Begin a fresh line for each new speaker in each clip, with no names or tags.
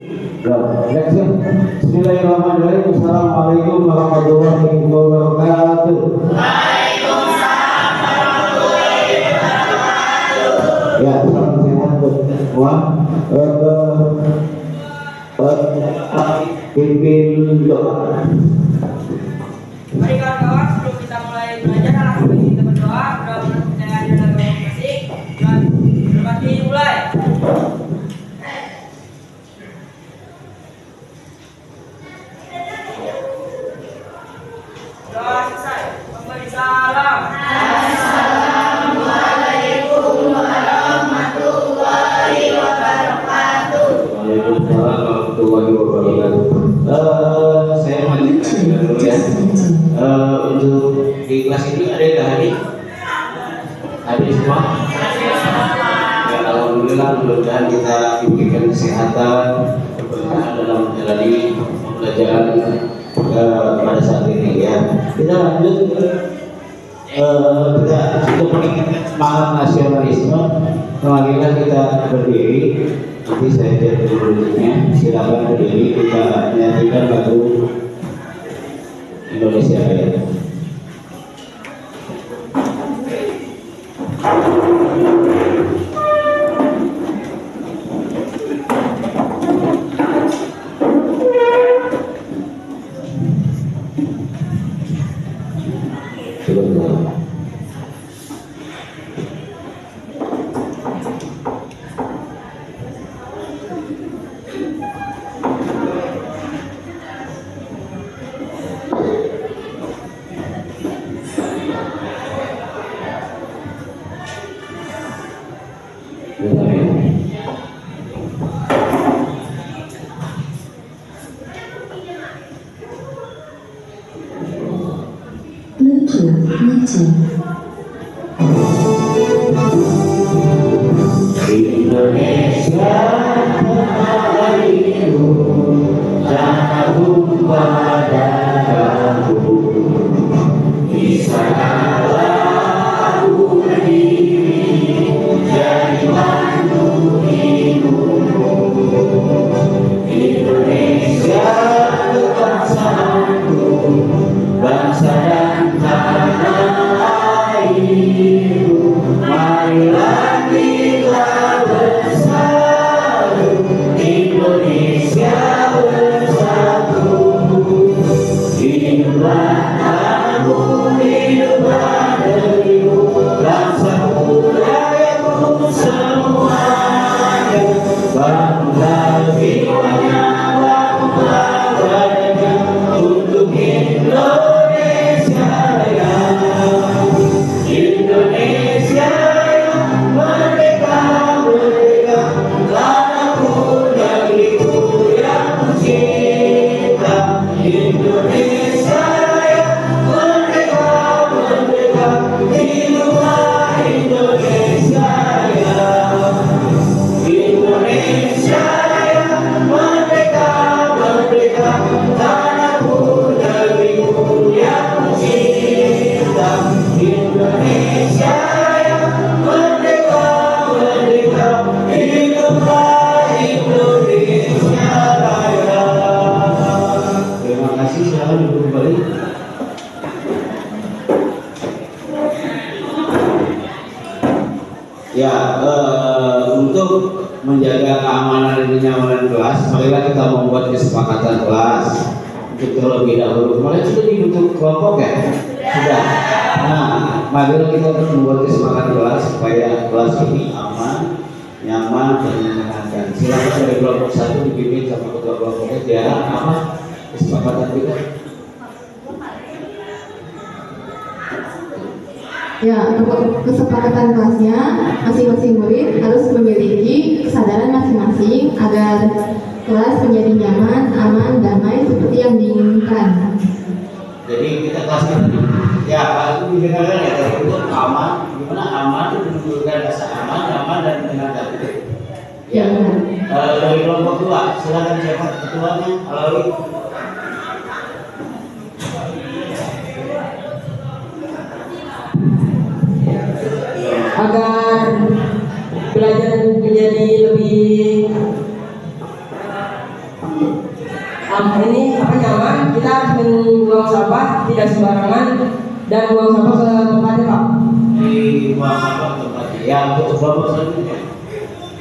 Bismillahirrahmanirrahim. Assalamualaikum warahmatullahi wabarakatuh. Waalaikumsalam warahmatullahi wabarakatuh. Ya, salam sehat buat semua. Pimpin doa.
Baik kawan-kawan, sebelum kita mulai belajar, langsung kita berdoa. Mudah-mudahan kita ada dalam masing-masing. Dan berkat dimulai. Doa selesai. Memberi salam. Assalamualaikum warahmatullahi wabarakatuh.
Waalaikumsalam warahmatullahi wabarakatuh. Saya melanjutkan dulu ya. Untuk di kelas ini ada yang hadir? Hadir semua? Ya, alhamdulillah, mudah-mudahan kita diberikan kesehatan, keberkahan dalam menjalani pembelajaran pada saat ini ya. Kita lanjut, kita sudah mengingatkan semangat nasionalisme. Marilah kita berdiri. Nanti saya lihat dulunya. Silakan berdiri, kita nyanyikan lagu Indonesia Raya. Indonesia negeriku, jangan lupa padaku. Di sanalah aku berdiri, jadi mantu hidupmu. Indonesia bangsaku, bangsa dan tanah airku. Marilah kita bersatu, Indonesia bersatu. Hiduplah aku, hiduplah negeriku, bangsaku, rakyatku semuanya. Bangga jiwanya, bangga badannya, untuk Indonesia Raya. Indonesia yang merdeka, merdeka, tanahku, negeriku yang kucinta. Indonesia yang merdeka, merdeka, hiduplah Indonesia Raya. Indonesia yang merdeka, merdeka, tanahku, negeriku yang kucinta. Indonesia yang merdeka, merdeka, hiduplah Indonesia Raya. Terima kasih, silakan duduk kembali. Ya, untuk menjaga keamanan dan kenyamanan kelas, marilah kita membuat kesepakatan kelas untuk terlebih dahulu. Kemarin sudah dibentuk kelompok ya? Sudah. Nah, marilah kita membuat kesepakatan kelas supaya kelas ini aman, nyaman, dan menyenangkan. Silakan dari kelompok 1 dipimpin sama ketua kelompoknya. Biar apa kesepakatan kita?
Ya, untuk kesepakatan kelasnya, masing-masing murid harus memiliki kesadaran masing-masing agar kelas menjadi nyaman, aman, damai seperti yang diinginkan.
Jadi kita kelas ini, ya Pak itu didengarkan ya, dari itu aman, gimana aman, menunjukkan rasa aman, nyaman, dan menyenangkan. Ya, dari kelompok 2, silakan siapa ketuanya, Alawi.
Agar belajar menjadi lebih
ini apa nyaman, kita harus membuang sampah tidak sembarangan dan buang sampah ke tempatnya Pak.
Di buang sampah ke tempatnya. Ya, untuk kelompok selanjutnya.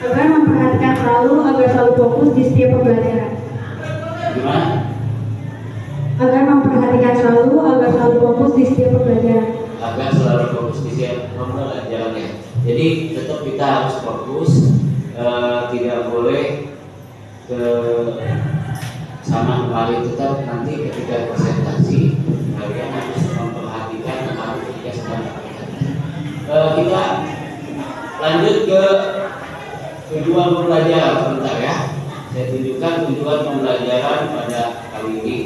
Agar memperhatikan agar selalu fokus di setiap pembelajaran.
Gimana?
Agar memperhatikan agar selalu fokus di setiap pembelajaran.
Agar selalu fokus di setiap pembelajarannya. Jadi tetap kita harus fokus, tidak boleh ke sana kemari, tetap nanti ketika presentasi kalian harus memperhatikan hal ketika sedang kita lanjut ke tujuan pembelajaran sebentar ya. Saya tunjukkan tujuan pembelajaran pada kali ini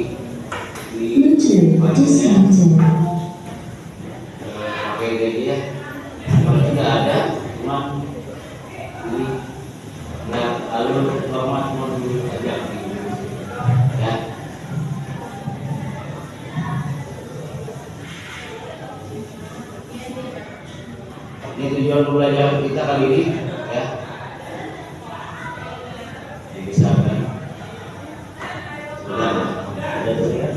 di pakai ini ya. Kalau tidak ada, cuma ini alur format modul aja ya. Ini tujuan pembelajaran kita kali ini ya. Ini bisa kan? Sudah ada sudah.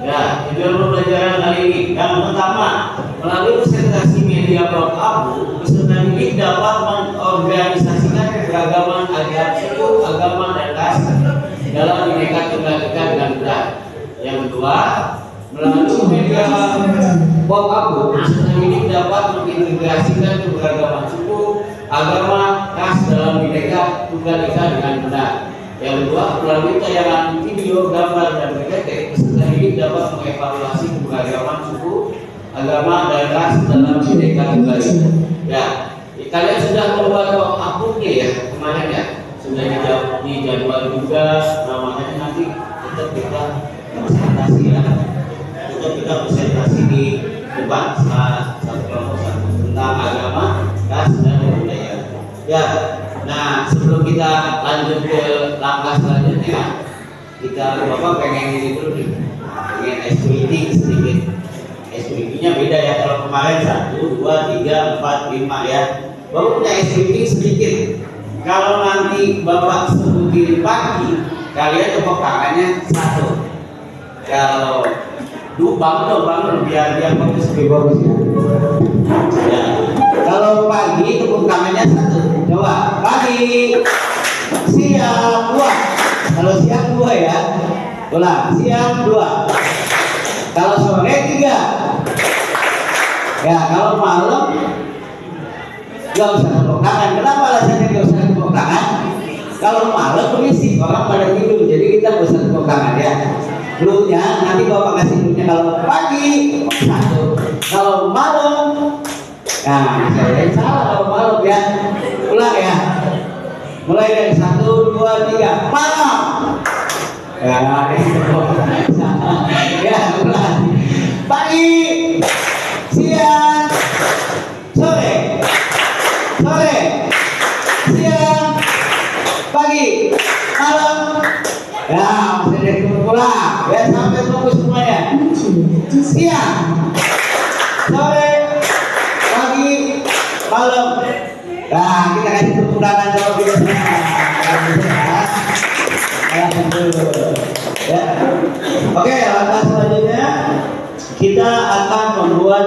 Ya, tujuan pembelajaran kali ini yang pertama, melalui presentasi media Abu, peserta didik dapat mengorganisasikan keberagaman suku, agama, dan ras dalam Bhinneka Tunggal Ika dengan mudah. Yang kedua, melalui media Abu, peserta didik dapat mengintegrasikan keberagaman suku, agama, ras dalam Bhinneka Tunggal Ika dengan mudah. Yang kedua, melalui tayangan video, gambar, dan PPT, peserta didik dapat mengevaluasi keberagaman suku, agama, dan ras dalam Bhinneka Tunggal Ika. Ya, kalian sudah membuat akunnya ya kemarin ya, sudah dijadwal juga. Nah, makanya nanti tetap kita presentasi ya, tetap kita presentasi di depan satu kelompok tentang agama, ras, dan budaya. Ya. Nah, sebelum kita lanjut ke langkah selanjutnya, kita Bapak pengen ini dulu nih, pengen SPT sedikit. SPT-nya beda ya, kalau kemarin 1, 2, 3, 4, 5 ya. Bapak punya SPT sedikit. Kalau nanti Bapak sebutin pagi, kalian tepuk tangannya 1. Kalau bangun biar bagus lebih bagus ya. Ya. Kalau pagi tepuk tangannya 1. Coba pagi, siang 2. Kalau siang 2 ya. Ulang, siang 2. Kalau sore 3. Ya, kalau malam nggak usah tepuk tangan. Kenapa alasannya nggak usah tepuk tangan? Kalau malam berisik, orang pada tidur, jadi kita nggak usah tepuk tangan ya. Cluenya nanti Bapak kasih cluenya. Kalau pagi 1, kalau malam, nah saya salah kalau malam ya. Ulang ya. Mulai dari 1, 2, 3, malam. Ya, ya ulang. Pagi, siang, sore, siang, pagi, malam. Ya, masih dari pulang. Ya, sampai fokus semuanya. Siang, sore, pagi, malam. Nah, kita kasih tepuk tangan sama kita semua. Ya. Oke, langkah selanjutnya kita akan membuat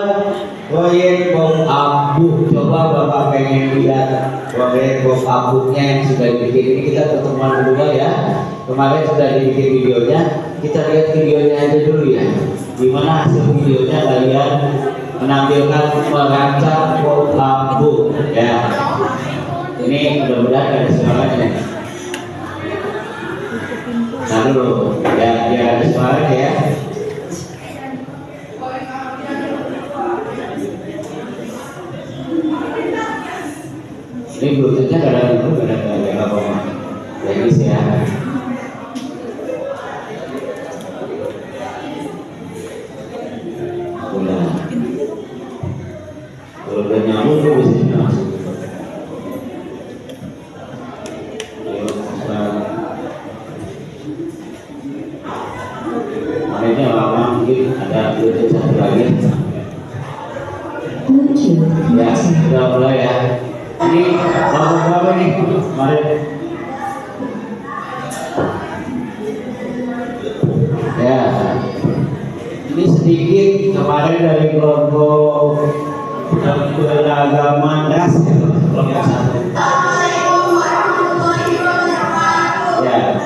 proyek bom abu. Coba Bapak pengen lihat proyek bom abunya yang sudah dibikin. Ini kita pertemuan kedua ya. Kemarin sudah dibikin videonya. Kita lihat videonya aja dulu ya. Gimana hasil videonya kalian menampilkan merancang bom abu ya. Ini mudah-mudahan ada suaranya. Nah dulu ya, biar ada suaranya ya. Ini bluetoothnya gak ada apa-apa. Jadi ya. Udah. Kalau udah nyambung tuh bisa masuk. Ya, itu satu lagi. Ya, sudah mulai ya. Ini kelompok berapa nih? Mari. Ya, ini sedikit kemarin dari kelompok beragama ras ya, kelompok satu. Ya.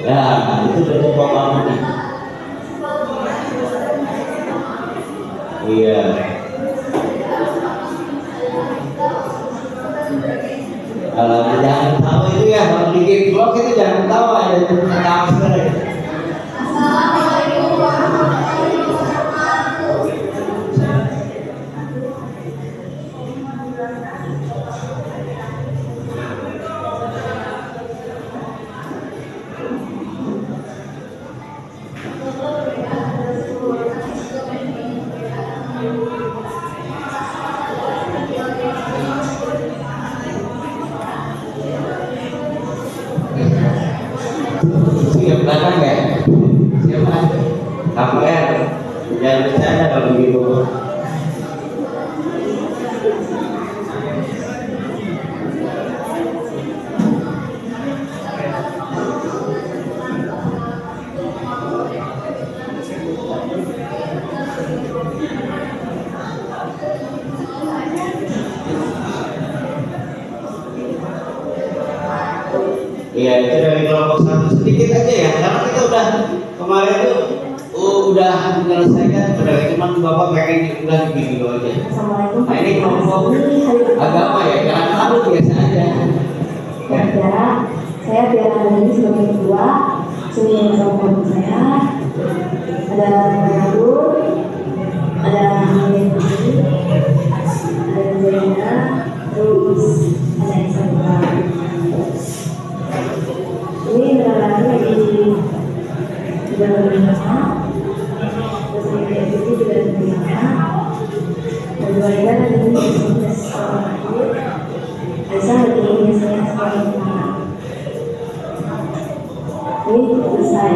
Ya, itu bentuk kamu nih. Iya. Kalau jangan tahu itu ya, kalau bikin vlog itu jangan tahu aja tahu sebenarnya. Siap belakang ya? Siapa? KPR. Jangan bercanda kalau begitu. Iya, itu dari kelompok satu sedikit aja ya, karena kita udah kemarin tuh udah menyelesaikan, udah cuma bapak pengen udah gini aja.
Assalamualaikum.
Nah ini kelompok agama ya, jangan tahu biasa aja.
Ya, saya Tiara ini sebagai ketua, sini sama kelompok saya. Ada Nadur, ada Amin, ada Zaina, terus ada Isabella. Ini benar-benar lagi di dalam bersama, terus ini itu juga di bersama. Dan dua lagi ini sudah sekolah akhir. Bisa lagi ini saya sekolah pertama. Ini selesai.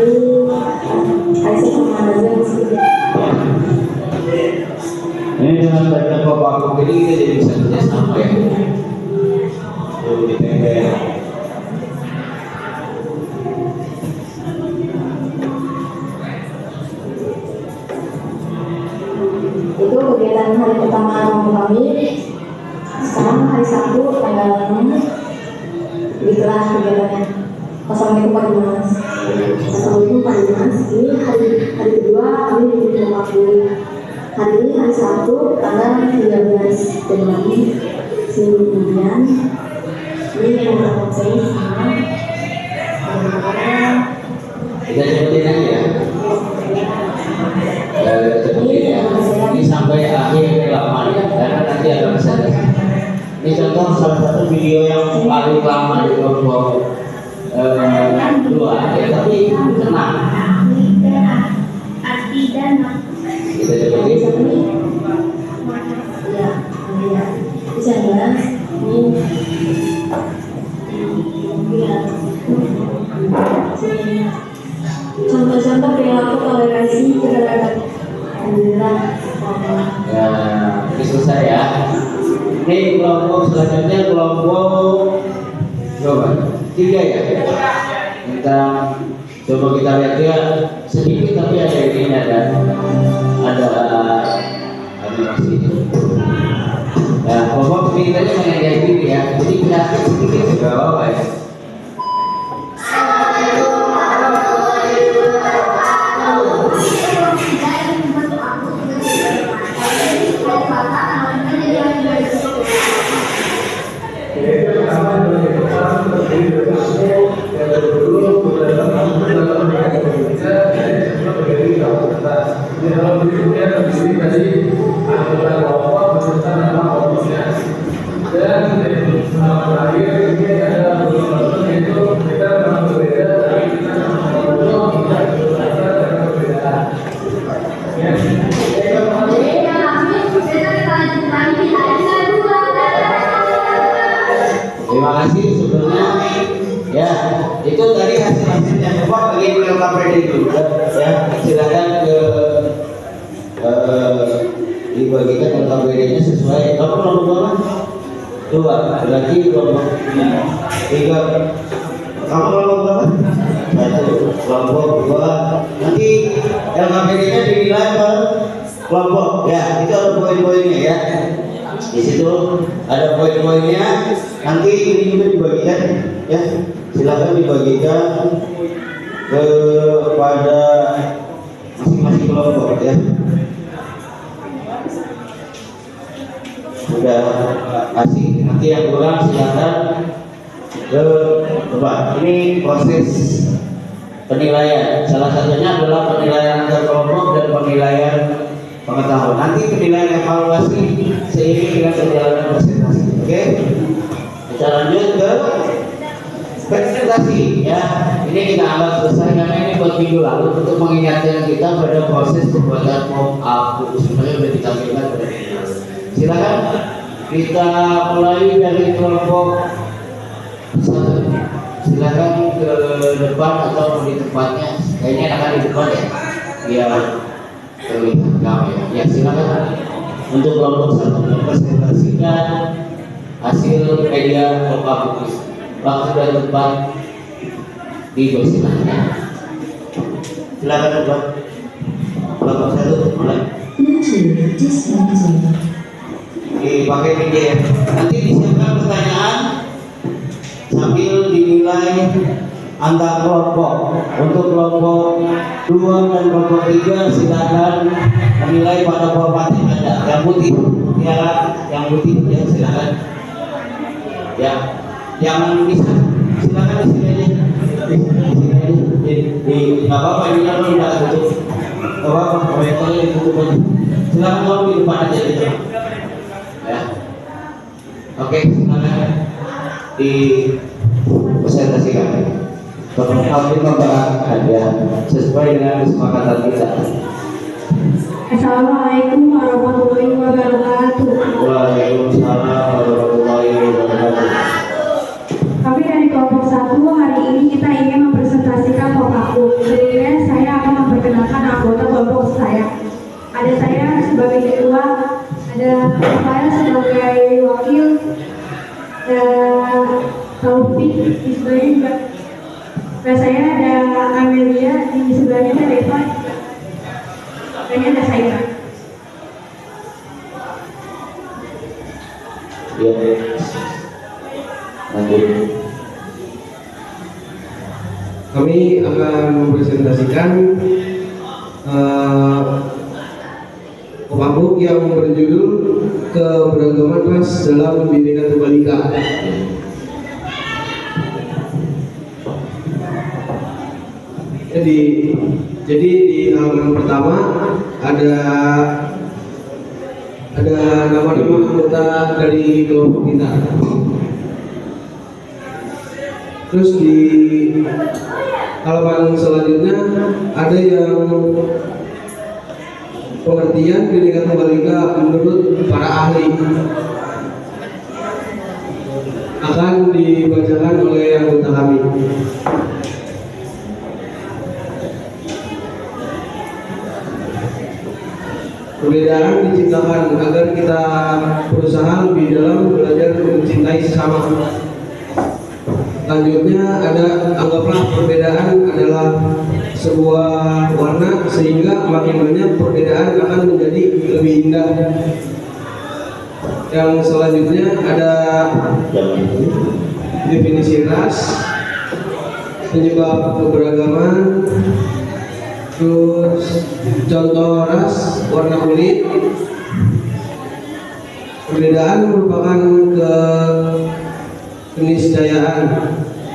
Ini Aisyah sama Nazar sudah.
Ini dengan banyak bapak ini kita jadi bisa kerjasama ya. Tuh di tenda.
Itu kegiatan hari pertama kami. Sekarang hari Sabtu tanggal 6 di kelas kegiatannya. Assalamualaikum Pak Dimas. Assalamualaikum Pak Dimas. Ini hari kedua kami di rumah kuliah. Hari ini hari Sabtu tanggal 13 Januari seminggu kemudian. Ini yang bertemu saya sama
Kita sebutin aja ya. Ini sampai akhir lama ya, karena nanti ada pesan. Ini contoh salah satu video yang paling lama di kelompok dua ya, tapi tenang. Kita sebutin.
Ya, bisa jelas. Ini contoh-contoh perilaku toleransi terhadap alhamdulillah.
Ya, ini selesai ya. Ini kelompok selanjutnya kelompok coba 3 ya. Kita coba kita lihat ya sedikit tapi ada ini ada animasi. Ya, kelompok ceritanya mengenai gini ya. Jadi kreatif sedikit juga apa ya.
Dan terakhir
kasih sebelumnya. Ya, itu tadi hasil-hasilnya. Coba bagi LKPD itu, ya silakan ke dibagikan LKPD-nya sesuai. Kamu kelompok berapa? 2, lagi kelompok 3. Kamu kelompok berapa? 1, kelompok 2. Nanti LKPD-nya dinilai per kelompok. Ya, itu ada poin-poinnya ya. Di situ ada poin-poinnya. Nanti ini juga dibagikan, ya. Silakan dibagikan kepada masing-masing kelompok ya. Sudah kasih, nanti yang kurang silakan ke coba. Ini proses penilaian. Salah satunya adalah penilaian antar kelompok dan penilaian pengetahuan. Nanti penilaian evaluasi seiring dengan perjalanan presentasi. Oke? Kita lanjut ke presentasi ya. Ini kita anggap selesai karena ini buat minggu lalu untuk mengingatkan kita pada proses pembuatan form A. Sebenarnya sudah ditampilkan pada minggu lalu. Silakan kita mulai dari kelompok 1. Silakan ke depan atau di tempatnya. Kayaknya akan di depan ya. Biar terlihat kami. Ya silakan untuk kelompok 1 mempresentasikan hasil media publikasi. Waktu dan tempat dipersilakan. Silakan kelompok 1 mulai. Dipakai media. Nanti disiapkan pertanyaan sambil dinilai antar kelompok. Untuk kelompok 2 dan kelompok 3 silakan menilai pada format yang ada. Yang putih, ya, yang putih ya silakan. Ya, yang bisa silakan di sini aja. Di sini aja. Di nggak apa-apa ini kalau tidak tutup. Nggak apa-apa, proyektornya ditutup aja. Silakan kalau di depan aja gitu. Ya. Oke, silakan dipresentasikan. Kami memperhatikan ya sesuai dengan kesepakatan kita.
Assalamualaikum warahmatullahi wabarakatuh.
Waalaikumsalam warahmatullahi wabarakatuh.
Kami dari kelompok 1 hari ini kita ingin mempresentasikan form aku. Sebelumnya saya akan memperkenalkan anggota kelompok saya. Ada saya sebagai ketua, ada saya sebagai wakil, Taufik di sebelahnya juga. Dan saya ada Amelia di sebelahnya ada Eva. Dan ada saya.
Ya. Lanjut.
Kami akan mempresentasikan pamflet yang berjudul Keberagaman Ras dalam Bhinneka Tunggal Ika. Jadi di halaman pertama ada nama-nama anggota dari kelompok kita. Terus di halaman selanjutnya ada yang pengertian Bhinneka Tunggal Ika menurut para ahli. Akan dibacakan oleh anggota kami. Perbedaan diciptakan agar kita berusaha lebih dalam belajar mencintai sesama. Selanjutnya ada anggaplah perbedaan adalah sebuah warna sehingga makin banyak perbedaan akan menjadi lebih indah. Yang selanjutnya ada definisi ras, penyebab keberagaman, terus contoh ras, warna kulit. Perbedaan merupakan keniscayaan.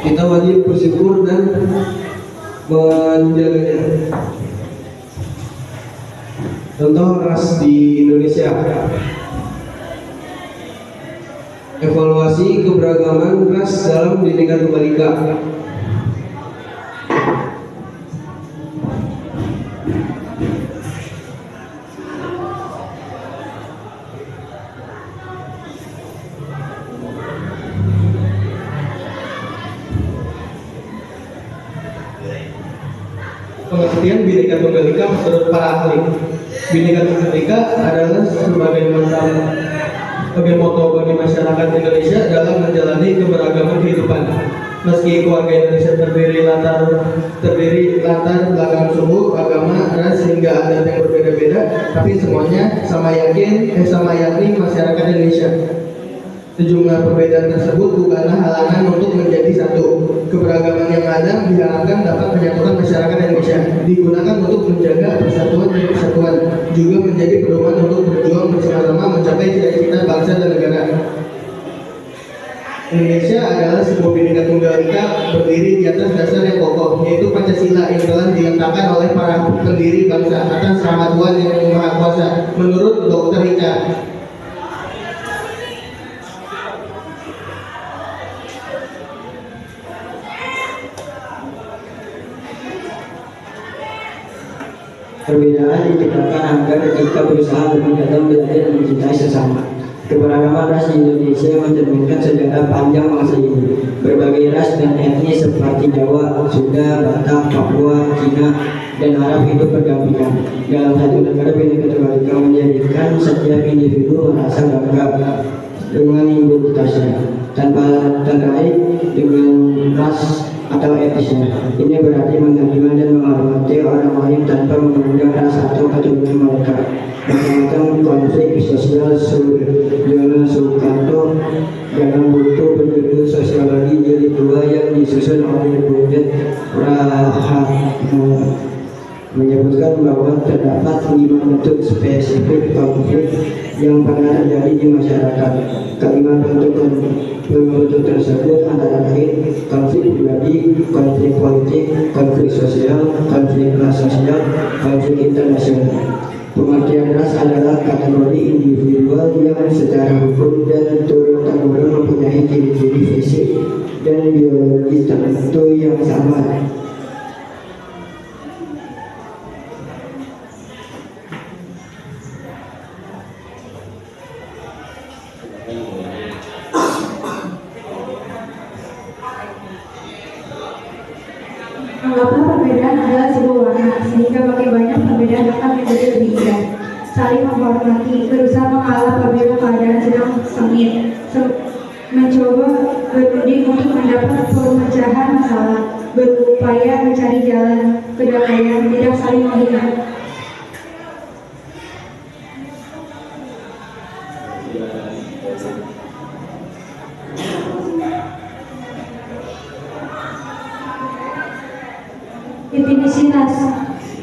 Kita wajib bersyukur dan menjaganya. Contoh ras di Indonesia. Evaluasi keberagaman ras dalam Bhinneka Tunggal Ika. Pengertian Bhinneka Tunggal Ika menurut para ahli. Bhinneka Tunggal Ika adalah sebagai moto bagi masyarakat Indonesia dalam menjalani keberagaman kehidupan. Meski keluarga Indonesia terdiri latar belakang suku, agama, ras hingga adat yang berbeda-beda, tapi semuanya sama yakni masyarakat Indonesia. Sejumlah perbedaan tersebut bukanlah halangan untuk menjadi satu. Keberagaman yang ada diharapkan dapat menyatukan masyarakat Indonesia, digunakan untuk menjaga persatuan dan kesatuan, juga menjadi pedoman untuk berjuang bersama-sama mencapai cita-cita bangsa dan negara. Indonesia adalah sebuah Bhinneka Tunggal Ika berdiri di atas dasar yang kokoh, yaitu Pancasila yang telah diletakkan oleh para pendiri bangsa atas rahmat Tuhan yang Maha Kuasa. Menurut Dr. Ika,
perbedaan diciptakan agar kita berusaha lebih dalam belajar dan mencintai sesama. Keberagaman ras di Indonesia mencerminkan sejarah panjang bangsa ini. Berbagai ras dan etnis seperti Jawa, Sunda, Batak, Papua, Cina, dan Arab hidup berdampingan. Dalam satu negara, Bhinneka Tunggal Ika menjadikan setiap individu merasa bangga dengan identitasnya tanpa terkait dengan ras atau etnisnya. Ini berarti menerima dan menghormati orang lain tanpa memandang ras atau keturunan mereka. Macam-macam konflik sosial Suryono Sukanto dalam buku berjudul Sosiologi Jilid 2 yang disusun oleh Budet Rahmat menyebutkan bahwa terdapat 5 bentuk spesifik konflik yang pernah terjadi di masyarakat. Kelima bentuk tersebut antara lain konflik pribadi, konflik politik, konflik sosial, konflik ras sosial, konflik internasional. Pengertian ras adalah kategori individual yang secara hukum dan turun-temurun mempunyai ciri-ciri fisik dan biologis tertentu yang sama.
Anggaplah perbedaan adalah sebuah warna, sehingga makin banyak perbedaan akan menjadi lebih indah. Saling menghormati, berusaha mengalah apabila keadaan sedang sengit, mencoba berunding untuk mendapat pemecahan masalah, berupaya mencari jalan kedamaian, tidak saling menghina. Definisi ras.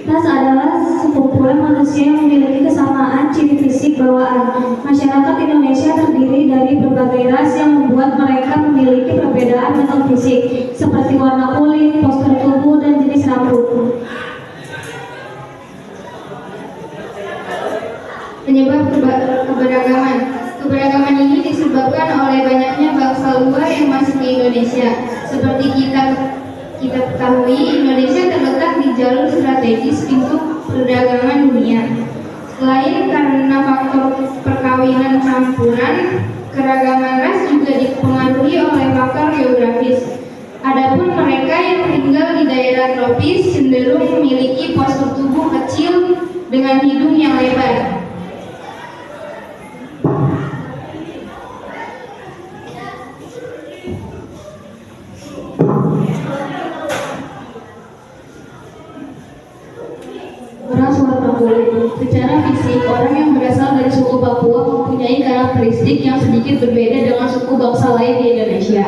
Ras adalah sekumpulan manusia yang memiliki kesamaan ciri fisik bawaan. Masyarakat Indonesia terdiri dari berbagai ras yang membuat mereka memiliki perbedaan bentuk fisik seperti warna kulit, postur tubuh, dan jenis rambut. Penyebab keberagaman. Keberagaman ini disebabkan oleh banyaknya bangsa luar yang masuk ke Indonesia. Seperti kita ketahui, Indonesia terletak di jalur strategis pintu perdagangan dunia. Selain karena faktor perkawinan campuran, keragaman ras juga dipengaruhi oleh faktor geografis. Adapun mereka yang tinggal di daerah tropis cenderung memiliki postur tubuh kecil dengan hidung yang lebar. Ras warna kulit. Secara fisik, orang yang berasal dari suku Papua mempunyai karakteristik yang sedikit berbeda dengan suku bangsa lain di Indonesia.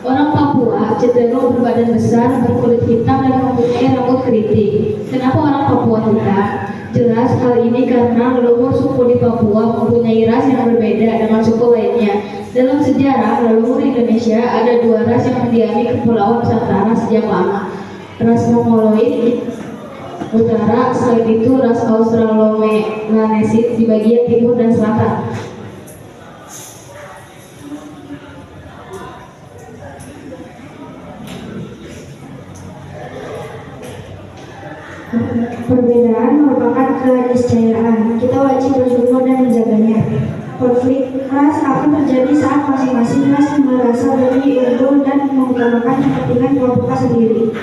Orang Papua cenderung berbadan besar, berkulit hitam, dan mempunyai rambut keriting. Kenapa orang Papua hitam? Jelas hal ini karena leluhur suku di Papua mempunyai ras yang berbeda dengan suku lainnya. Dalam sejarah, leluhur Indonesia ada 2 ras yang mendiami Kepulauan Nusantara sejak lama. Ras Mongoloid utara, selain itu ras Australomelanesid di bagian timur dan selatan.
Perbedaan merupakan keniscayaan. Kita wajib bersyukur dan menjaganya. Konflik ras akan terjadi saat masing-masing ras merasa lebih unggul dan mengutamakan kepentingan kelompoknya sendiri.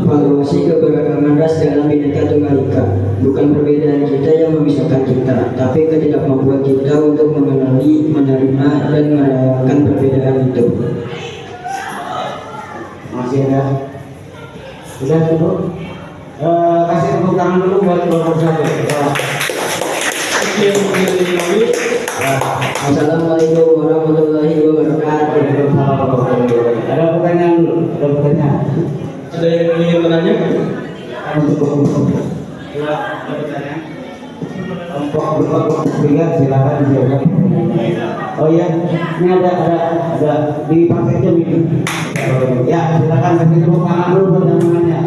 mengevaluasi keberagaman ras dalam Bhinneka Tunggal Ika. Bukan perbedaan kita yang memisahkan kita, tapi ketidakmampuan kita untuk mengenali, menerima, dan merayakan perbedaan itu.
Masih ada? Sudah cukup? Kasih tepuk tangan dulu buat kelompok satu.
Assalamualaikum warahmatullahi wabarakatuh.
Ada pertanyaan dulu? Ada pertanyaan?
Ada yang ingin menanya?
Ada pertanyaan? Kelompok tiga silakan dijawab. Oh iya, ini ada di pakai jam ini. Ya silakan kasih tepuk tangan dulu buat yang menanya.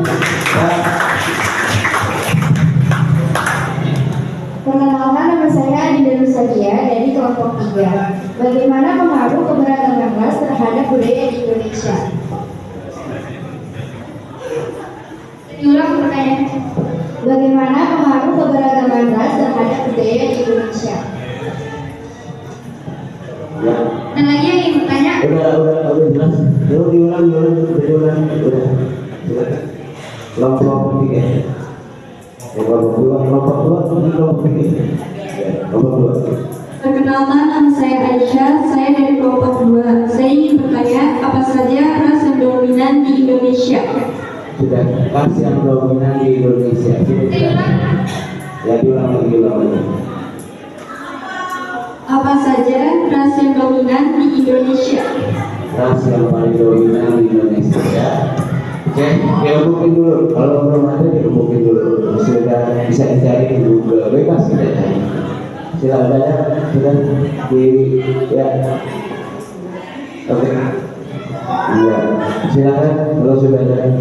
Perkenalkan, nama saya Adinda Nusadia dari kelompok 3. Bagaimana pengaruh keberagaman ras terhadap budaya di Indonesia? Diulang pertanyaan. Bagaimana pengaruh keberagaman ras terhadap budaya di Indonesia?
Ya.
Dan lagi yang ingin bertanya?
Udah jelas. Diulang. Udah. Silakan. Kelompok tiga. Kelompok dua.
Perkenalkan, nama saya Aisyah, saya dari kelompok 2. Saya ingin bertanya, apa saja ras yang dominan di Indonesia?
Sudah, ras yang dominan di Indonesia. Ya diulang lagi.
Apa saja ras yang dominan di Indonesia?
Ras yang paling dominan di Indonesia ya. Oke, dihubungin dulu. Kalau belum ada dihubungin dulu. Sudah bisa dicari di Google, bebas kita cari. Silakan ya, sudah di ya. Oke. Iya, silakan kalau sudah ada.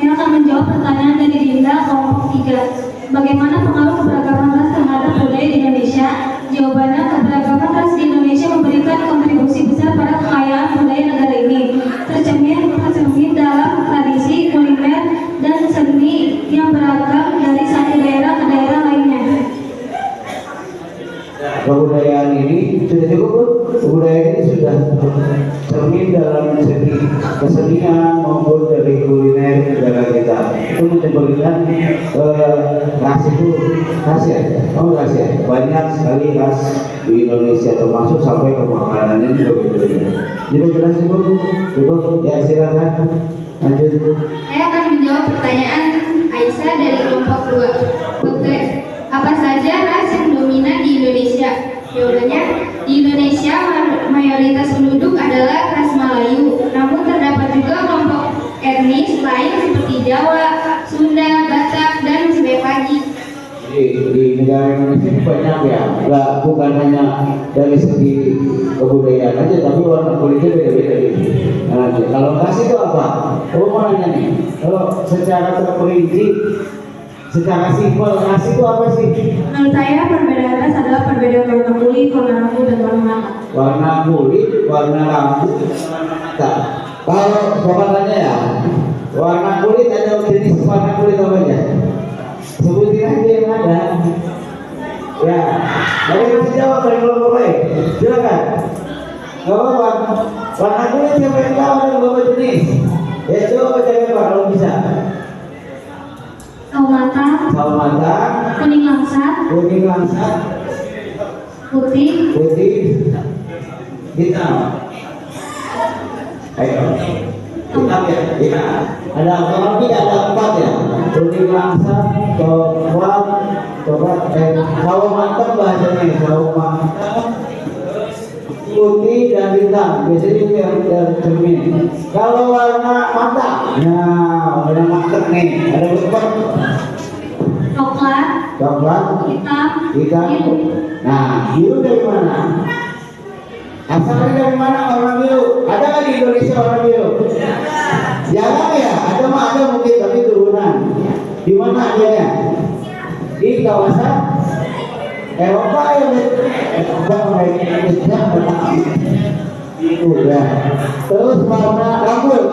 Yang akan menjawab pertanyaan dari Dinda kelompok 3. Bagaimana pengaruh keberagaman ras terhadap budaya di Indonesia? Jawabannya, keberagaman ras di Indonesia memberikan kontribusi besar pada kekayaan budaya negara ini. Tercermin dalam tradisi, kuliner, dan seni yang beragam dari satu daerah ke daerah lainnya.
Kebudayaan ini sudah cukup. Kebudayaan ini sudah cermin dalam segi kesenian maupun dari kuliner negara kita. Itu menyebabkan ras itu khas ya. Ras ya. Banyak sekali ras di Indonesia termasuk sampai ke makanannya juga berbeda. Jadi jelas cukup. Ya silakan lanjut.
Saya akan menjawab pertanyaan Aisyah dari kelompok 2. Oke, apa saja ras yang dominan di Indonesia? Jawabannya, di Indonesia mayoritas penduduk adalah ras Melayu. Namun terdapat juga kelompok etnis lain seperti Jawa, Sunda, Batak, dan masih banyak lagi.
Di negara Indonesia ini banyak ya, bukan hanya dari segi kebudayaan aja, tapi warna kulitnya beda-beda gitu. Nah, kalau ras itu apa? Kalau mau nanya nih, kalau secara terperinci, secara simpel, ras itu apa sih?
Menurut saya perbedaan ras adalah perbedaan warna kulit, warna rambut, dan warna mata.
Warna kulit, warna rambut, warna mata. Kalau bapak tanya ya, warna kulit ada jenis warna kulit apa aja? Sebutin aja yang ada. Ya, ada yang bisa jawab dari kelompok lain. Silakan. Bapak, warna kulit siapa yang tahu ada beberapa jenis? Ya coba cari Pak kalau bisa. Sawo matang,
Kuning langsat, putih,
hitam. Ayo, hitam ya, hitam. Ada kalau tidak ada 4 ya. Kuning langsat, sawo matang bahasanya, sawo matang, putih dan hitam. Biasanya itu yang cermin. Kalau warna mata, nah warna mata nih ada berapa? Coklat, hitam. Nah, biru dari mana? Asalnya dari mana warna biru? Ada nggak di Indonesia warna biru? Jarang ya. Ada mungkin tapi turunan. Di mana adanya? Di kawasan Eropa yang itu ya. Terus warna rambut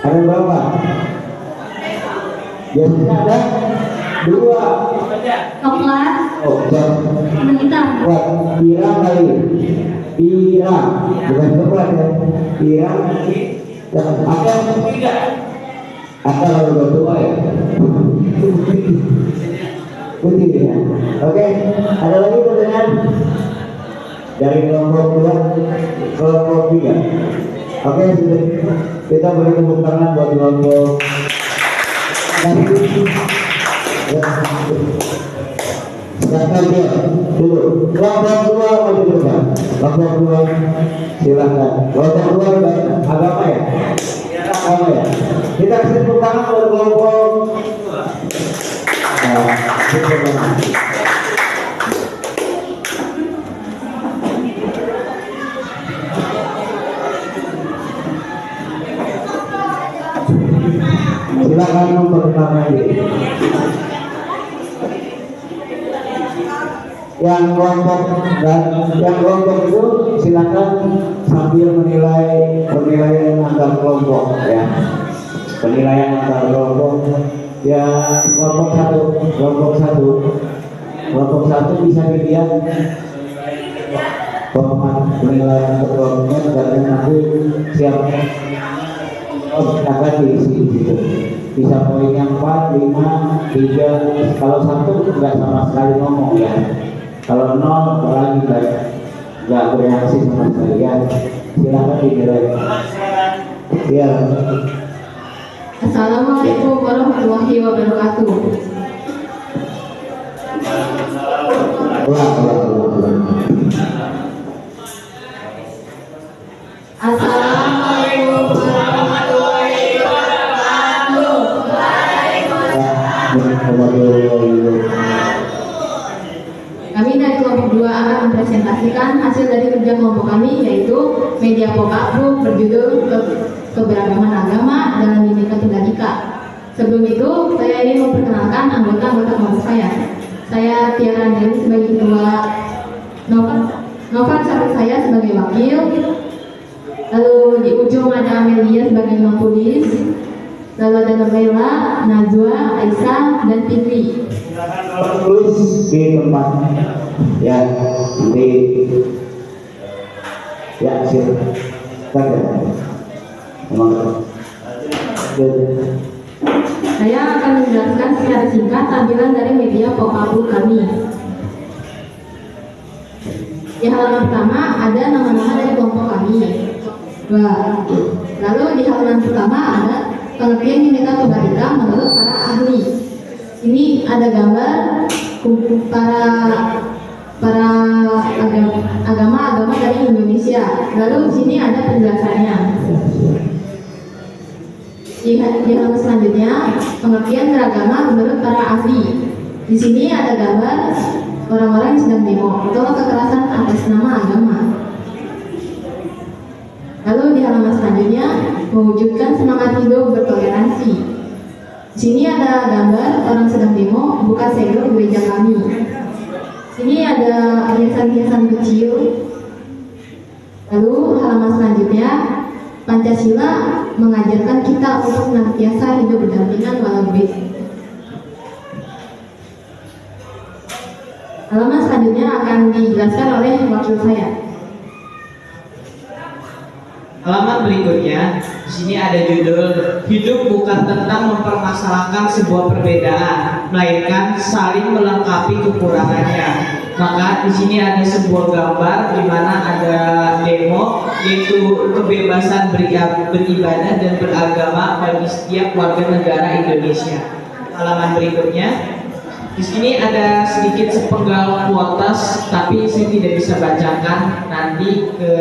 ada berapa? Biasanya ada 2.
coklat,
Oh,
hitam.
pirang kali. Pirang, bukan coklat ya. Pirang. Dan ada yang 3. Atau kalau berdua ya? Putih ya. Oke, ada lagi pertanyaan dari kelompok 2, kelompok 3. Oke, kita beri tepuk tangan buat kelompok Silakan dia dulu. Kelompok 2 maju ke depan. Kelompok 2 silakan. Kelompok 2 agama ya? Agama ya. Kita kasih tepuk tangan buat kelompok. Silakan memperkenalkan diri. Yang kelompok itu silakan sambil menilai penilaian antar kelompok ya. Penilaian antar kelompok ya. Kelompok satu bisa dilihat format penilaian kelompoknya dan nanti siap akan diisi di situ. Bisa poinnya 4, 5, 3. Kalau 1 nggak sama sekali ngomong ya. Kalau 0 lagi nggak bereaksi sama sekali ya. Silakan dinilai. Ya.
Assalamualaikum warahmatullahi wabarakatuh. Assalamualaikum warahmatullahi wabarakatuh. Kami dari kelompok 2 akan mempresentasikan hasil dari kerja kelompok kami, yaitu media pop-up book berjudul Keberagaman Agama dalam Bhinneka Tunggal Ika. Sebelum itu, saya ingin memperkenalkan anggota-anggota kelompok saya. Saya Tiara Andri sebagai ketua, Novan Sabri saya sebagai wakil, lalu di ujung ada Amelia sebagai non-tulis, lalu ada Nabila, Najwa, Aisyah, dan Fikri.
Tulis di tempat ya, nanti ya silakan.
Saya akan menjelaskan secara singkat tampilan dari media pop-up book kami. Di halaman pertama ada nama-nama dari kelompok kami. Lalu di halaman pertama ada pengertian Bhinneka Tunggal Ika menurut para ahli. Ini ada gambar para agama-agama dari Indonesia. Lalu di sini ada penjelasannya. Di halaman selanjutnya pengertian beragama menurut para ahli. Di sini ada gambar orang-orang yang sedang demo atau kekerasan atas nama agama. Lalu di halaman selanjutnya mewujudkan semangat hidup bertoleransi. Di sini ada gambar orang sedang demo buka segel gereja kami. Sini ada hiasan-hiasan kecil. Lalu halaman selanjutnya Pancasila mengajarkan kita untuk senantiasa hidup berdampingan walau beda. Halaman selanjutnya akan dijelaskan oleh wakil saya.
Halaman berikutnya, di sini ada judul "Hidup bukan tentang mempermasalahkan sebuah perbedaan, melainkan saling melengkapi kekurangannya." Maka di sini ada sebuah gambar di mana ada demo, yaitu kebebasan beribadah dan beragama bagi setiap warga negara Indonesia. Halaman berikutnya, di sini ada sedikit sepenggal kuotas, tapi saya tidak bisa bacakan nanti ke.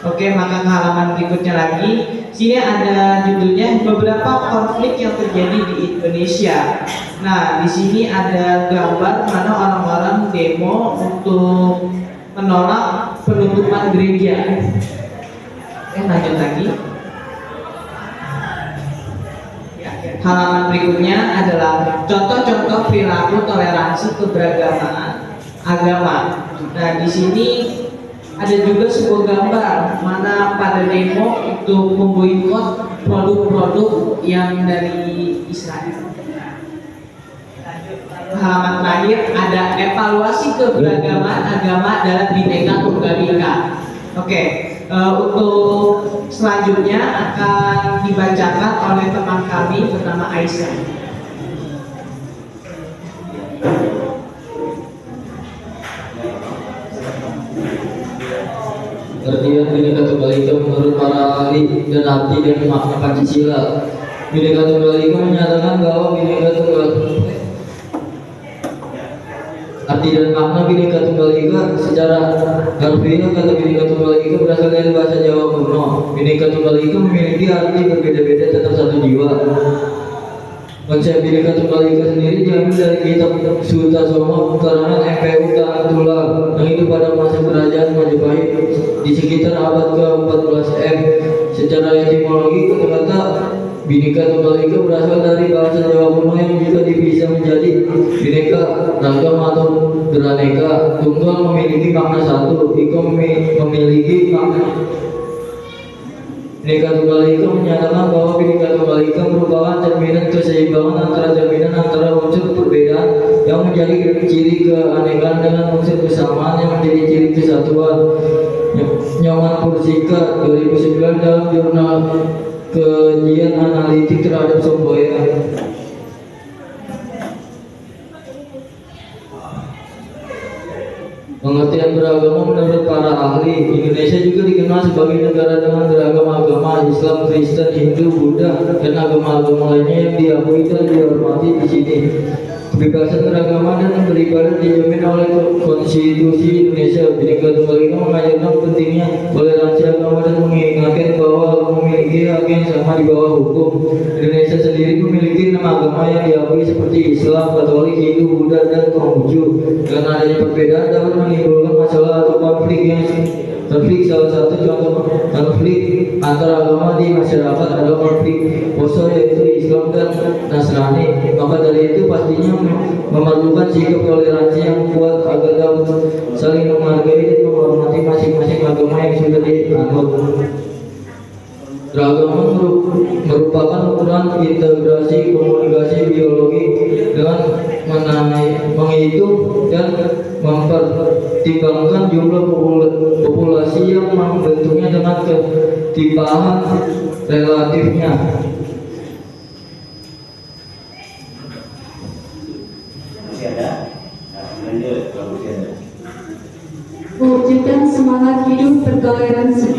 Oke, maka ke halaman berikutnya lagi. Sini ada judulnya beberapa konflik yang terjadi di Indonesia. Nah, di sini ada gambar mana orang-orang demo untuk menolak penutupan gereja. Lanjut lagi. Halaman berikutnya adalah contoh-contoh perilaku toleransi keberagaman agama. Nah, di sini ada juga sebuah gambar mana pada demo untuk memboikot produk-produk yang dari Israel. Halaman terakhir ada evaluasi keberagaman agama dalam Bhinneka Tunggal Ika. Oke, Untuk selanjutnya akan dibacakan oleh teman kami bernama Aisyah.
Artian Bhinneka Tunggal Ika menurut para ahli dan arti dan makna Pancasila. Bhinneka Tunggal Ika menyatakan bahwa Bhinneka Tunggal arti dan makna Bhinneka Tunggal Ika secara harfiah. Kata Bhinneka Tunggal Ika berasal dari bahasa Jawa kuno. Bhinneka Tunggal Ika memiliki arti berbeda-beda tetap satu jiwa. Konsep Bhinneka Tunggal Ika sendiri diambil dari kitab Sutasoma karangan MPU Tarantula yang hidup pada masa kerajaan Majapahit di sekitar abad ke-14 M. Secara etimologi kata-kata Bhinneka Tunggal Ika berasal dari bahasa Jawa kuno yang juga bisa menjadi bineka, ragam atau beraneka. Tunggal memiliki makna satu, ika memiliki makna. Bhinneka Tunggal Ika menyatakan bahwa Bhinneka Tunggal Ika merupakan cerminan keseimbangan antara unsur perbedaan yang menjadi ciri keanekaan dengan unsur kesamaan yang menjadi ciri kesatuan. Nyoman Pursika 2009 dalam jurnal kajian analitik terhadap semboyan. Pengertian beragama menurut para ahli, Indonesia juga dikenal sebagai negara dengan beragam agama Islam, Kristen, Hindu, Buddha, dan agama-agama lainnya yang diakui dan dihormati di sini. Kebebasan beragama dan beribadah dijamin oleh Konstitusi Indonesia. Bhinneka Tunggal Ika mengajarkan pentingnya toleransi agama dan mengingatkan bahwa agama memiliki hak yang sama di bawah hukum. Indonesia sendiri memiliki 6 agama yang diakui seperti Islam, Katolik, Hindu, Buddha, dan Konghucu. Dengan adanya perbedaan dapat menimbulkan masalah atau konflik. Salah satu contoh konflik antara agama di masyarakat adalah konflik Poso, yaitu Islam dan Nasrani. Maka dari itu pastinya memerlukan sikap toleransi yang kuat agar dapat saling menghargai dan menghormati masing-masing agama yang sudah dianut. Beragama merupakan ukuran integrasi komunikasi biologi dengan menghitung dan mempertimbangkan jumlah populasi yang membentuknya dengan ketimpaan relatifnya.
Masih ada? Lanjut kalau masih ada.
Mewujudkan semangat hidup bertoleransi.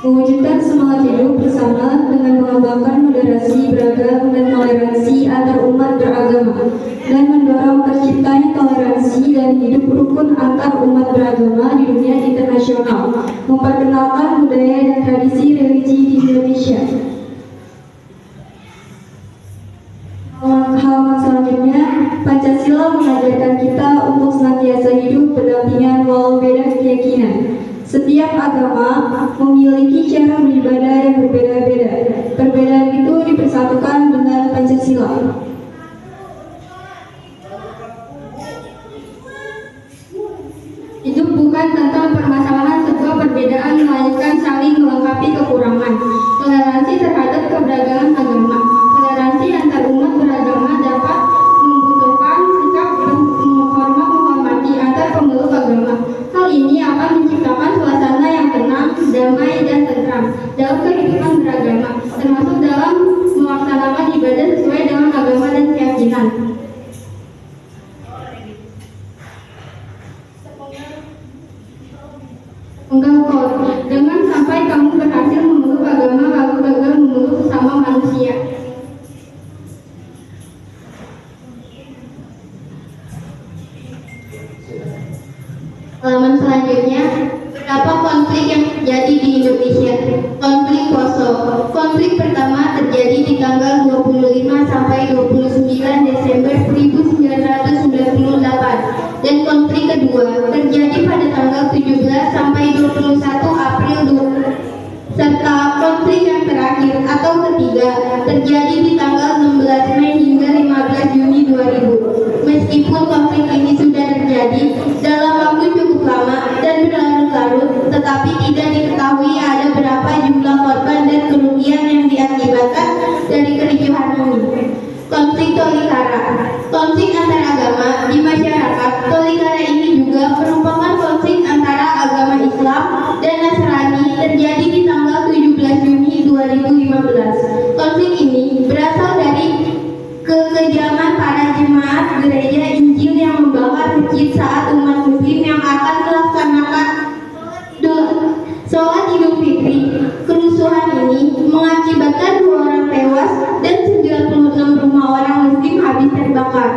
Mewujudkan semangat hidup bersama dengan mengembangkan moderasi beragam dan toleransi antar umat beragama dan mendorong terciptanya toleransi dan hidup rukun antar umat beragama di dunia internasional, memperkenalkan budaya dan tradisi religi di Indonesia. Halaman selanjutnya, Pancasila mengajarkan kita untuk senantiasa hidup berdampingan walau beda keyakinan. Setiap agama memiliki cara beribadah yang berbeda-beda. Perbedaan itu dipersatukan dengan Pancasila. Hidup bukan tentang permasalahan sebuah perbedaan, melainkan saling melengkapi kekurangan. Toleransi terhadap keberagaman agama. Toleransi antar umat beragama dapat membutuhkan sikap menghormati antar pemeluk agama. Hal ini akan menciptakan suasana yang tenang, damai, dan tentram dalam kehidupan beragama, termasuk dalam melaksanakan ibadah sesuai dengan agama dan keyakinan. Jangan sampai kamu berhasil memeluk agama lalu gagal memeluk sesama manusia. Halaman selanjutnya, beberapa konflik yang terjadi di Indonesia. Konflik Poso. Konflik pertama terjadi di tanggal 25 sampai 29 Desember 1998 dan konflik kedua terjadi pada tanggal 17 sampai 21 April 2000, serta konflik yang terakhir atau ketiga terjadi di tanggal 16 Mei hingga 15 Juni 2000. Meskipun konflik ini sudah terjadi dalam waktu cukup lama dan berlarut-larut, tetapi tidak diketahui ada berapa jumlah korban dan kerugian yang diakibatkan dari kericuhan ini. Konflik Tolikara. Konflik antar agama di masyarakat Tolikara ini juga merupakan konflik antara agama Islam dan Nasrani terjadi di tanggal 17 Juni 2015. Konflik ini berasal dari kekejaman para jemaat gereja Injil yang membakar masjid saat umat muslim yang akan melaksanakan sholat Idul Fitri. Kerusuhan ini mengakibatkan 2 orang tewas dan 96 rumah orang muslim habis terbakar.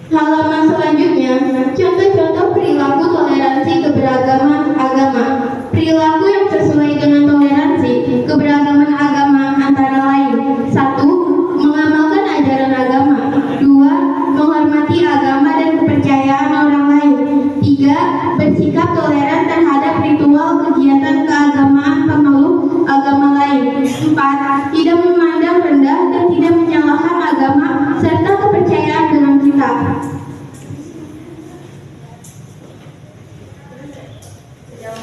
Halaman selanjutnya, contoh-contoh perilaku toleransi keberagaman agama. Perilaku yang sesuai dengan toleransi keberagaman agama antara lain: 1. Mengamalkan ajaran agama. 2. Menghormati agama dan kepercayaan orang lain. 3. Bersikap toleran terhadap ritual kegiatan keagamaan pemeluk agama lain. 4. Tidak memandang rendah dan tidak menyalahkan agama serta kepercayaan dalam kita.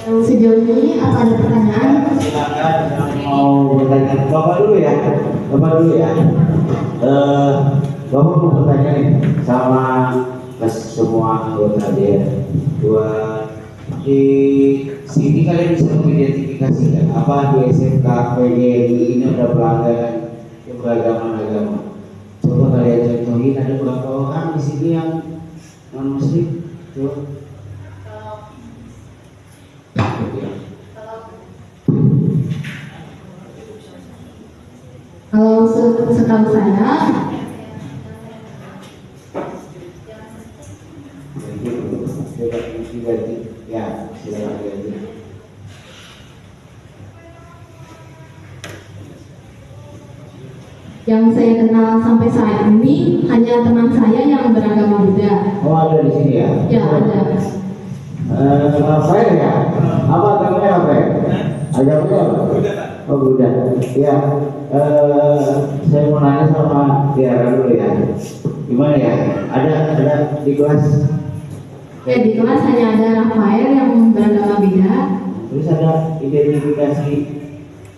Sejauh ini apa ada pertanyaan?
Silakan yang mau bertanya. Bapak dulu ya. Bapak mau bertanya nih sama semua anggota dia. Di sini kalian bisa mengidentifikasikan apa di SMK PGRI ini ada pelanggaran keberagaman agama. Coba kalian contohin, ada berapa orang di sini yang non muslim? Coba.
Kalau setahu saya,
ya, silakan ganti.
yang saya kenal sampai saat ini hanya teman saya yang beragama Buddha.
Oh, ada di sini ya?
Ya, ada.
Rafael ya? Apa agamanya Rafael? Agamanya apa? Oh, Buddha. Ya, saya mau nanya sama Tiara dulu ya. Gimana ya? Ada di kelas?
Ya, di kelas hanya ada Rafael yang beragama Buddha.
Terus ada identifikasi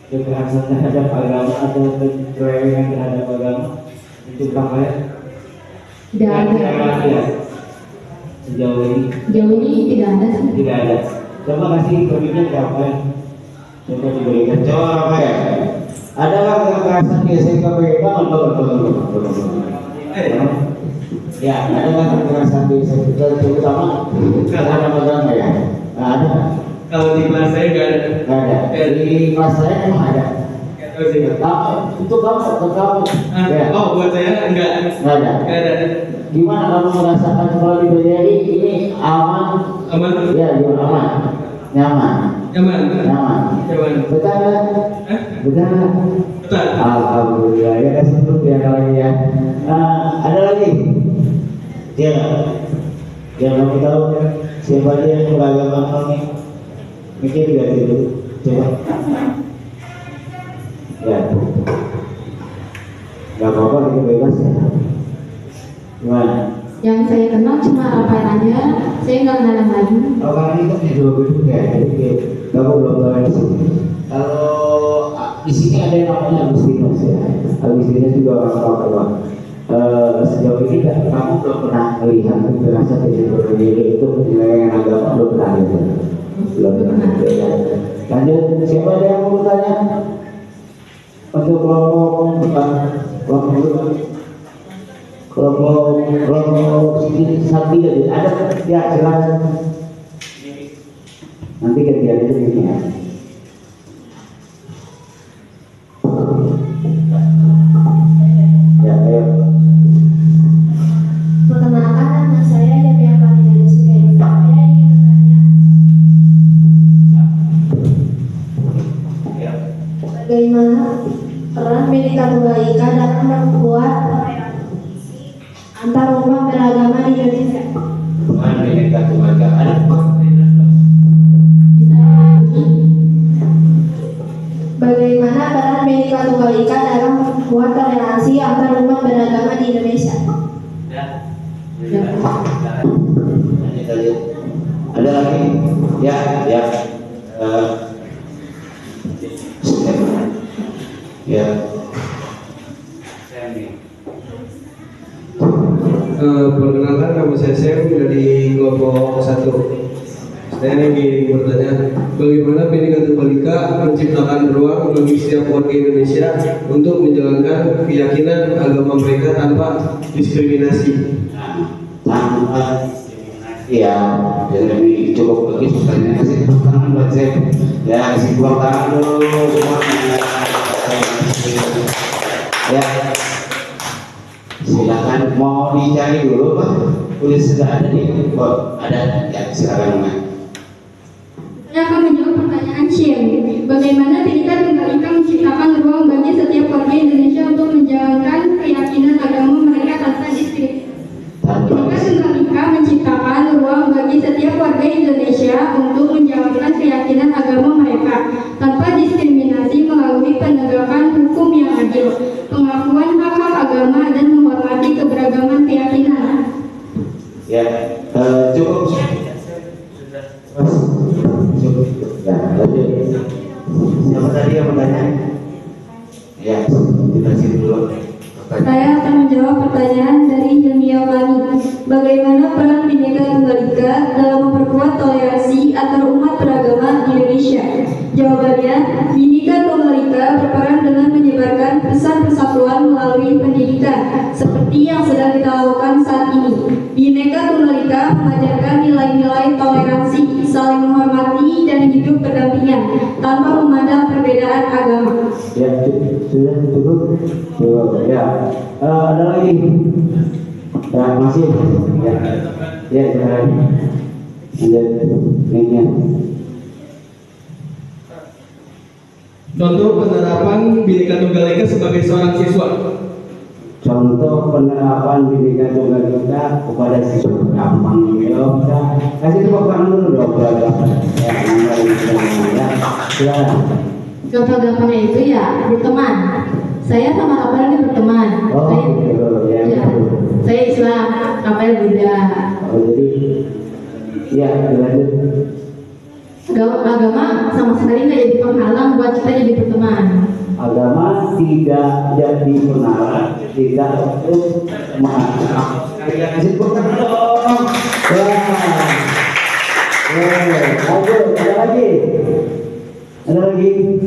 kekerasan terhadap agama atau kecurangan terhadap agama untuk Rafael?
Tidak ada.
Ya. Sejauh ini?
Sejauh ini tidak ada sih.
Tidak ada. Coba kasih komiknya ke Rafael. Coba diberikan. Coba Rafael. Adakah kekerasan di SMK PGRI? Ya, adakah kekerasan di SMK terutama terhadap agama ya? Ada.
Kalau di kelas saya nggak ada.
Nggak ada. Di kelas saya memang ada.
Nggak tahu sih.
Untuk kamu. Ya.
Oh, buat saya enggak.
Nggak ada.
Nggak ada.
Gimana kamu merasakan kalau di PGRI ini aman?
Aman.
Ya, aman. Nyaman. Betul kan? Betul. Alhamdulillah ya, sebut ya kalau ya. Ada lagi? Ya. Yang kamu tahu siapa dia yang beragama kami? Mikir juga dulu. Coba. Ya. Gak apa-apa, itu bebas ya. Gimana?
Yang saya kenal cuma Rafael aja. Saya nggak kenal yang lain.
Oh, karena itu di dua gedung ya, jadi kamu belum tahu di sini. Kalau di sini ada yang namanya Agustinus ya. Agustinus juga orang Papua. Sejauh ini kamu belum pernah melihat kekerasan di PGRI itu penilaian agama belum pernah ya? Belum pernah. Lanjut, siapa ada yang mau bertanya? Untuk kelompok sakti ada ya, silakan. Nanti gantian itu gini ya. Ya, ayo.
Perkenalkan, nama saya Yamia Fahida Sukaini. Saya ingin bertanya, bagaimana peran Bhinneka Tunggal Ika dalam membuat antar umat beragama di Indonesia?
Bhinneka Tunggal Ika ada.
Bagaimana peran Bhinneka Tunggal Ika dalam membuat toleransi antar umat beragama di Indonesia?
Ada lagi? Ya. Ya.
Perkenalkan, nama saya Sam dari kelompok 1. Saya ingin bertanya, bagaimana Bhinneka Tunggal Ika menciptakan ruang bagi setiap warga Indonesia untuk menjalankan keyakinan agama mereka tanpa diskriminasi?
Tanpa diskriminasi ya, jadi cukup bagi pertanyaan kasih tepuk tangan buat saya. Ya, kasih tepuk tangan dulu semuanya. Ya, silakan mau dicari dulu Pak. Tulis sudah ada nih, oh, ada ya silakan Pak.
Saya akan menjawab pertanyaan Siem. Bagaimana Bhinneka Tunggal Ika menciptakan ruang bagi setiap warga Indonesia untuk menjalankan keyakinan agama mereka tanpa diskriminasi? Bhinneka Tunggal Ika menciptakan ruang bagi setiap warga Indonesia untuk menjalankan keyakinan agama mereka tanpa diskriminasi melalui penegakan hukum yang adil, pengakuan hak-hak agama, dan menghormati keberagaman keyakinan.
Ya, cukup. Cukup. Ya, lanjut. Siapa tadi yang bertanya? Ya, dikasih dulu.
Saya akan menjawab pertanyaan dari Hilmi Yawani. Bagaimana peran Bhinneka Tunggal Ika dalam memperkuat toleransi antar umat beragama di Indonesia? Jawabannya, Bhinneka Tunggal Ika berperan dengan menyebarkan pesan persatuan melalui pendidikan, seperti yang sedang kita lakukan saat ini. Bhinneka Tunggal Ika mengajarkan nilai-nilai toleransi, saling menghormati, dan hidup berdampingan tanpa memandang perbedaan agama.
Ya, sudah cukup. Cukup. Ya, ada lagi. Ya, masih. Ya, ya, silakan. Lanjut. Linknya.
Contoh penerapan Bhinneka Tunggal Ika sebagai seorang siswa.
Contoh penerapan Bhinneka Tunggal Ika kepada siswa gampang ya. Kasih tepuk tangan dulu dong, ya, silakan.
Contoh gampangnya itu ya berteman. Saya sama Rafael ini berteman.
Oh, gitu, ya.
Ya, saya Islam, Rafael Buddha.
Oh, jadi, ya, lanjut.
Agama sama sekali nggak jadi penghalang buat kita jadi berteman.
Agama tidak jadi penghalang, tidak untuk menghalang. Kalian kasih tepuk tangan dong. Lanjut, ada lagi. Ada lagi.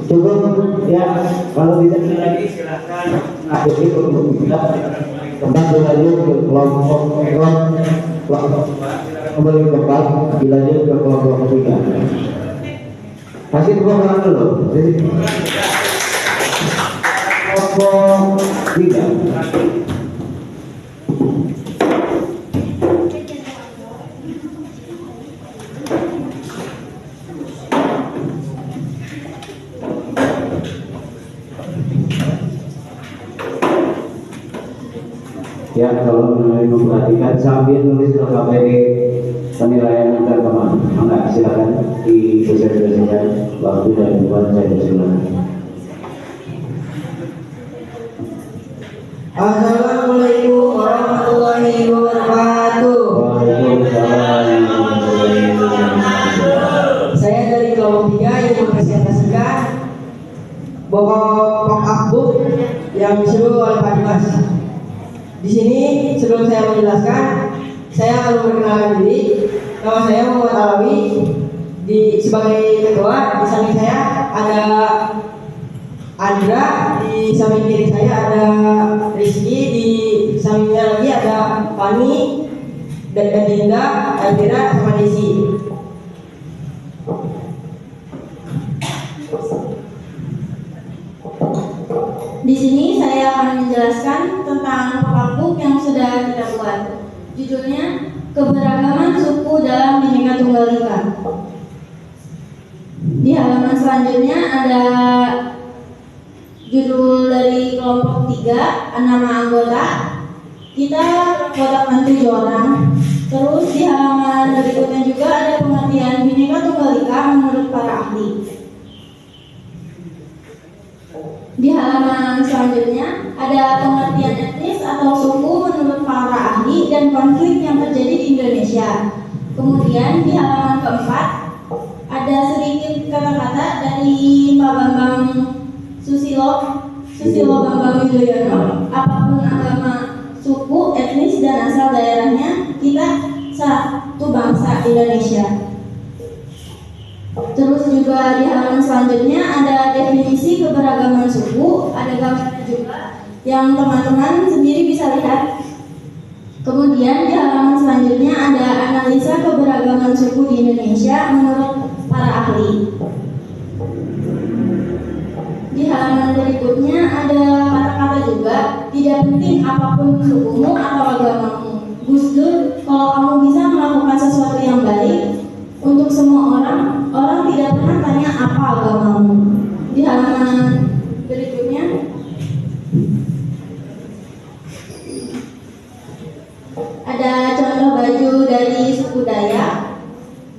Cukup ya, kalau tidak ada lagi silakan ngajuin untuk kita kembali lanjut ke kelompok kembali ke tempat dilanjut ke kelompok ketiga. Kasih tepuk tangan dulu. Kelompok tiga. Ya, kalau memperhatikan sambil nulis KPD penilaian antar teman. Enggak, silakan disosialisasikan waktu dan buat saya silakan.
Assalamualaikum warahmatullahi wabarakatuh.
Waalaikumsalam.
Saya dari kelompok 3 yang mempresentasikan pokok akbuk yang disuruh oleh Pak Dimas. Di sini sebelum saya menjelaskan, saya akan memperkenalkan diri. Nama saya Muhammad Alawi. Sebagai ketua, di samping saya ada Andra, di samping kiri saya ada Rizky, di sampingnya lagi ada Fani, dan Dinda, Elvira, sama Desi.
Di sini saya akan menjelaskan tentang pokok yang sudah kita buat. Judulnya Keberagaman Suku dalam Bhinneka Tunggal Ika. Di halaman selanjutnya ada judul dari kelompok 3, nama anggota. Kita kotakkan 7 orang. Terus di halaman berikutnya juga ada pengertian Bhinneka Tunggal Ika menurut para ahli. Di halaman selanjutnya ada pengertian etnis atau suku menurut para ahli dan konflik yang terjadi di Indonesia. Kemudian di halaman keempat ada sedikit kata-kata dari Pak Bambang Susilo Bambang Yudhoyono. Apapun agama, suku, etnis, dan asal daerahnya, kita satu bangsa Indonesia. Terus juga di halaman selanjutnya ada definisi keberagaman suku, ada gambar juga yang teman-teman sendiri bisa lihat. Kemudian di halaman selanjutnya ada analisa keberagaman suku di Indonesia menurut para ahli. Di halaman berikutnya ada kata-kata juga, tidak penting apapun sukumu atau agamamu. Gus Dur, kalau kamu bisa melakukan sesuatu yang baik untuk semua orang, orang tidak pernah tanya apa agamamu. Di halaman berikutnya ada contoh baju dari suku Dayak.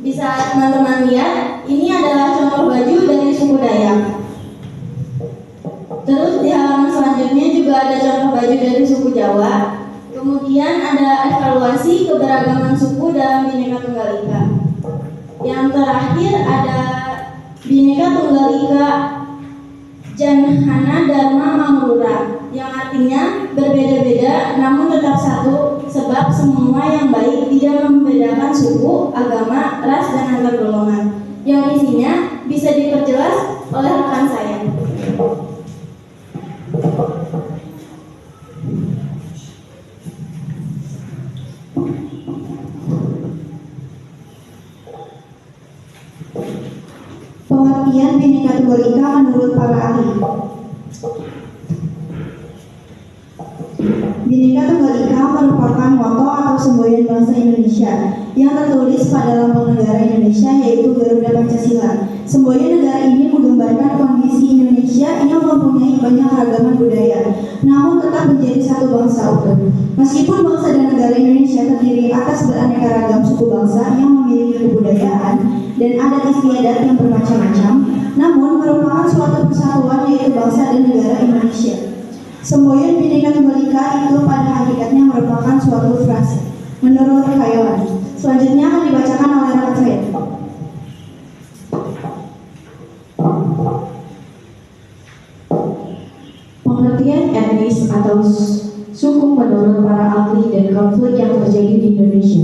Bisa teman-teman lihat, ini adalah contoh baju dari suku Dayak. Terus di halaman selanjutnya juga ada contoh baju dari suku Jawa. Kemudian ada evaluasi keberagaman suku dalam Bhinneka Tunggal Ika. Yang terakhir ada Bhinneka Tunggal Ika Janhana Dharma Manglura, yang artinya berbeda-beda namun tetap satu, sebab semua yang baik tidak membedakan suku, agama, ras, dan antar golongan. Yang isinya bisa diperjelas oleh rekan saya.
Pengertian Bhinneka Tunggal Ika menurut para ahli. Bhinneka Tunggal Ika merupakan moto atau semboyan bangsa Indonesia yang tertulis pada lambang negara Indonesia, yaitu Garuda Pancasila. Semboyan negara ini menggambarkan kondisi Indonesia yang mempunyai banyak keragaman budaya, namun tetap menjadi satu bangsa utuh. Meskipun bangsa dan negara Indonesia terdiri atas beraneka ragam suku bangsa yang memiliki kebudayaan dan adat istiadat yang bermacam-macam, namun merupakan suatu persatuan, yaitu bangsa dan negara Indonesia. Semboyan Bhinneka Tunggal Ika itu pada hakikatnya merupakan suatu frase menurut khayalan. Selanjutnya akan dibacakan oleh rekan saya.
Pengertian etnis atau suku menurut para ahli dan konflik yang terjadi di Indonesia.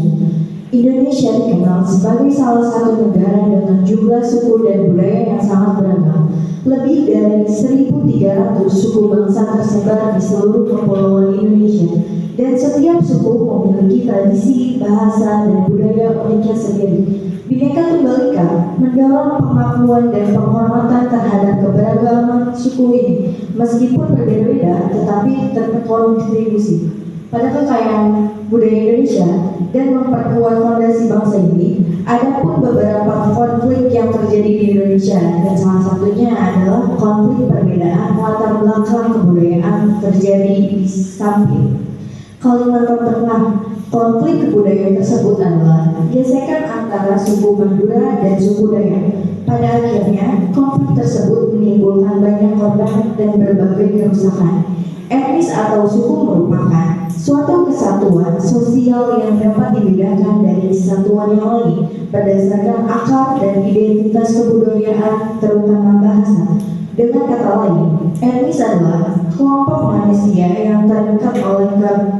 Indonesia dikenal sebagai salah satu negara dengan jumlah suku dan budaya yang sangat beragam. Lebih dari 1.300 suku bangsa tersebar di seluruh kepulauan Indonesia, dan setiap suku memiliki tradisi, bahasa, dan budaya uniknya sendiri. Bhinneka Tunggal Ika mendorong pengakuan dan penghormatan terhadap keberagaman suku ini, meskipun berbeda-beda tetapi terkontribusi pada kekayaan budaya Indonesia dan memperkuat fondasi bangsa ini. Adapun beberapa konflik yang terjadi di Indonesia, dan salah satunya adalah konflik perbedaan latar belakang kebudayaan terjadi di samping Kalimantan Tengah. Konflik kebudayaan tersebut adalah gesekan antara suku Madura dan suku Dayak. Pada akhirnya, konflik tersebut menimbulkan banyak korban dan berbagai kerusakan. Etnis atau suku merupakan suatu kesatuan sosial yang dapat dibedakan dari satuan yang lain berdasarkan akar dan identitas kebudayaan, terutama bahasa. Dengan kata lain, etnis adalah kelompok manusia yang terikat oleh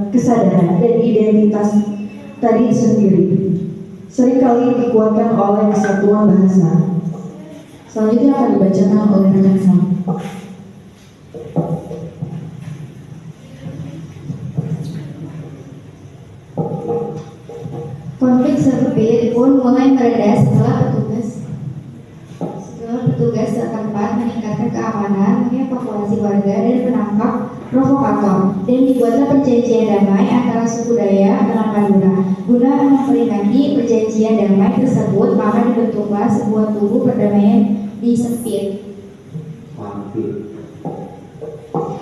kesadaran dan identitas tadi sendiri, seringkali dikuatkan oleh kesatuan bahasa. Selanjutnya akan dibacakan oleh rekan saya.
Konflik sempit pun mulai mereda setelah petugas setempat meningkatkan keamanan, mengevakuasi warga dan menangkap provokator, dan dibuatlah perjanjian damai antara suku Dayak dengan Madura. Guna memperingati perjanjian damai tersebut, maka dibentuklah sebuah tubuh perdamaian di Sempit.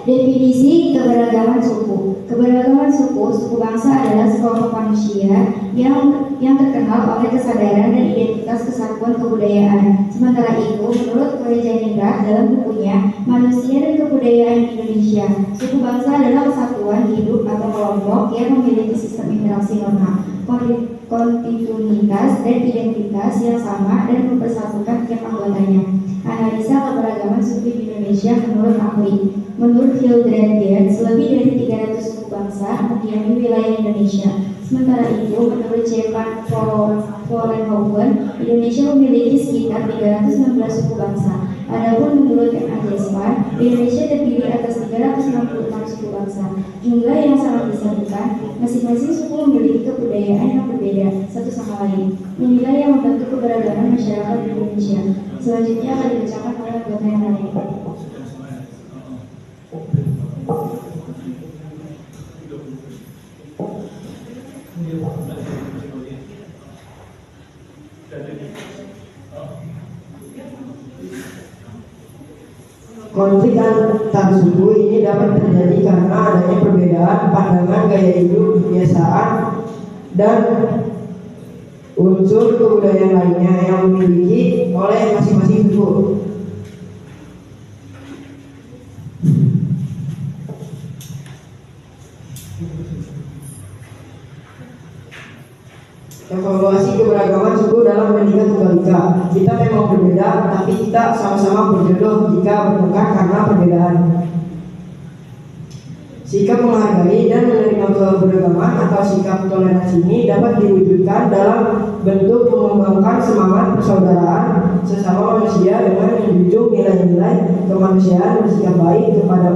Definisi keberagaman suku. Keberagaman suku bangsa adalah sekelompok manusia yang terkenal oleh kesadaran dan identitas kesatuan kebudayaan. Sementara itu, menurut Korejaningrat dalam bukunya Manusia dan Kebudayaan di Indonesia, suku bangsa adalah kesatuan hidup atau kelompok yang memiliki sistem interaksi normal, kontinuitas dan identitas yang sama dan mempersatukan tiap anggotanya.
Analisa keberagaman suku di Indonesia menurut ahli. Menurut Hildred Geertz, lebih dari 300 suku bangsa mendiami wilayah Indonesia. Sementara itu, menurut C. van Vollenhoven, Indonesia memiliki sekitar 316 suku bangsa. Adapun menurut M. A. Jesper, Indonesia terdiri atas 366 suku bangsa. Jumlah yang sangat disatukan, masing-masing suku memiliki kebudayaan yang berbeda satu sama lain. Inilah yang membentuk keberagaman masyarakat di Indonesia. Selanjutnya akan dibacakan oleh anggota yang lain.
Konflik antar suku ini dapat terjadi karena adanya perbedaan pandangan, gaya hidup, kebiasaan, dan unsur kebudayaan lainnya yang dimiliki oleh masing-masing suku. Evaluasi keberagaman suku dalam Bhinneka Tunggal Ika. Kita memang berbeda, tapi kita sama-sama berjodoh jika bertengkar karena perbedaan. Sikap menghargai dan menerima keberagaman atau sikap toleransi ini dapat diwujudkan dalam bentuk mengembangkan semangat persaudaraan sesama manusia dengan menjunjung nilai-nilai kemanusiaan, bersikap baik kepada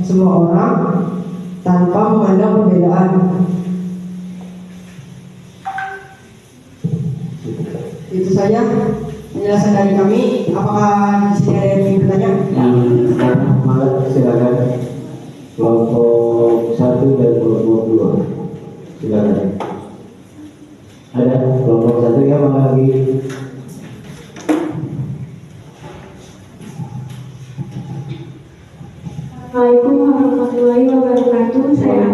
semua orang tanpa memandang perbedaan. Itu saja penjelasan dari kami. Apakah di sini ada yang ingin bertanya?
Silakan. Kelompok 1 dan kelompok 2. Silakan. Ada kelompok 1 yang lagi.
Assalamualaikum warahmatullahi wabarakatuh. Saya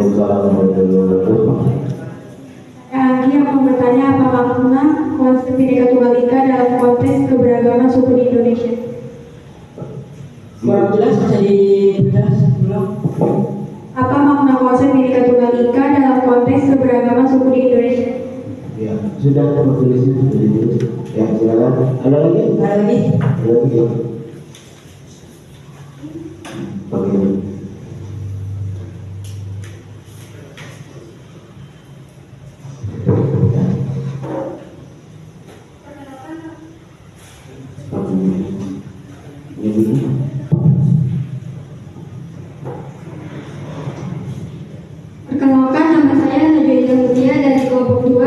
Anggi yang akan bertanya apakah makna konsep Bhinneka Tunggal Ika dalam konteks keberagaman suku di Indonesia.
Kurang jelas, bisa dijelas ulang.
Apa makna konsep Bhinneka Tunggal Ika dalam konteks keberagaman suku di Indonesia?
Ya, sudah tertulisnya sudah ditulis. Ya, silakan. Ada lagi?
Ada lagi?
Ada lagi. Bagaimana?
Perkenalkan, nama saya Najwa Mutia dari kelompok 2.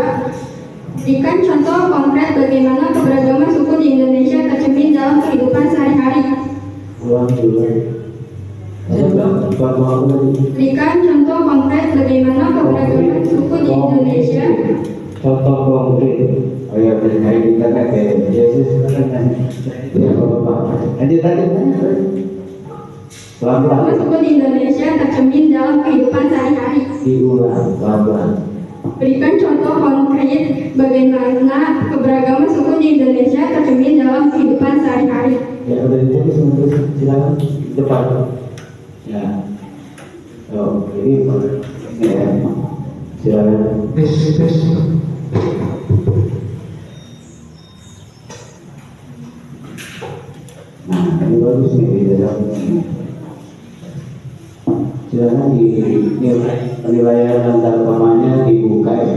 Berikan contoh konkret bagaimana keberagaman suku di Indonesia tercermin dalam kehidupan sehari-hari. Berikan contoh konkret bagaimana keberagaman suku di Indonesia.
Contoh konkret. Oh ya, dari kita kan kayak Yesus kan. Ya, Bapak. Nanti tadi pelan-pelan.
Suku di Indonesia tercermin dalam kehidupan sehari-hari.
Diulang pelan-pelan.
Berikan contoh konkret bagaimana keberagaman suku di Indonesia tercermin dalam kehidupan sehari-hari.
Ya udah jadi sebentar, silakan depan. Ya. Oh, ini ya. Silakan. Nah, ini bagus nih di dalam. Silakan di penilaian antar temannya dibuka ya.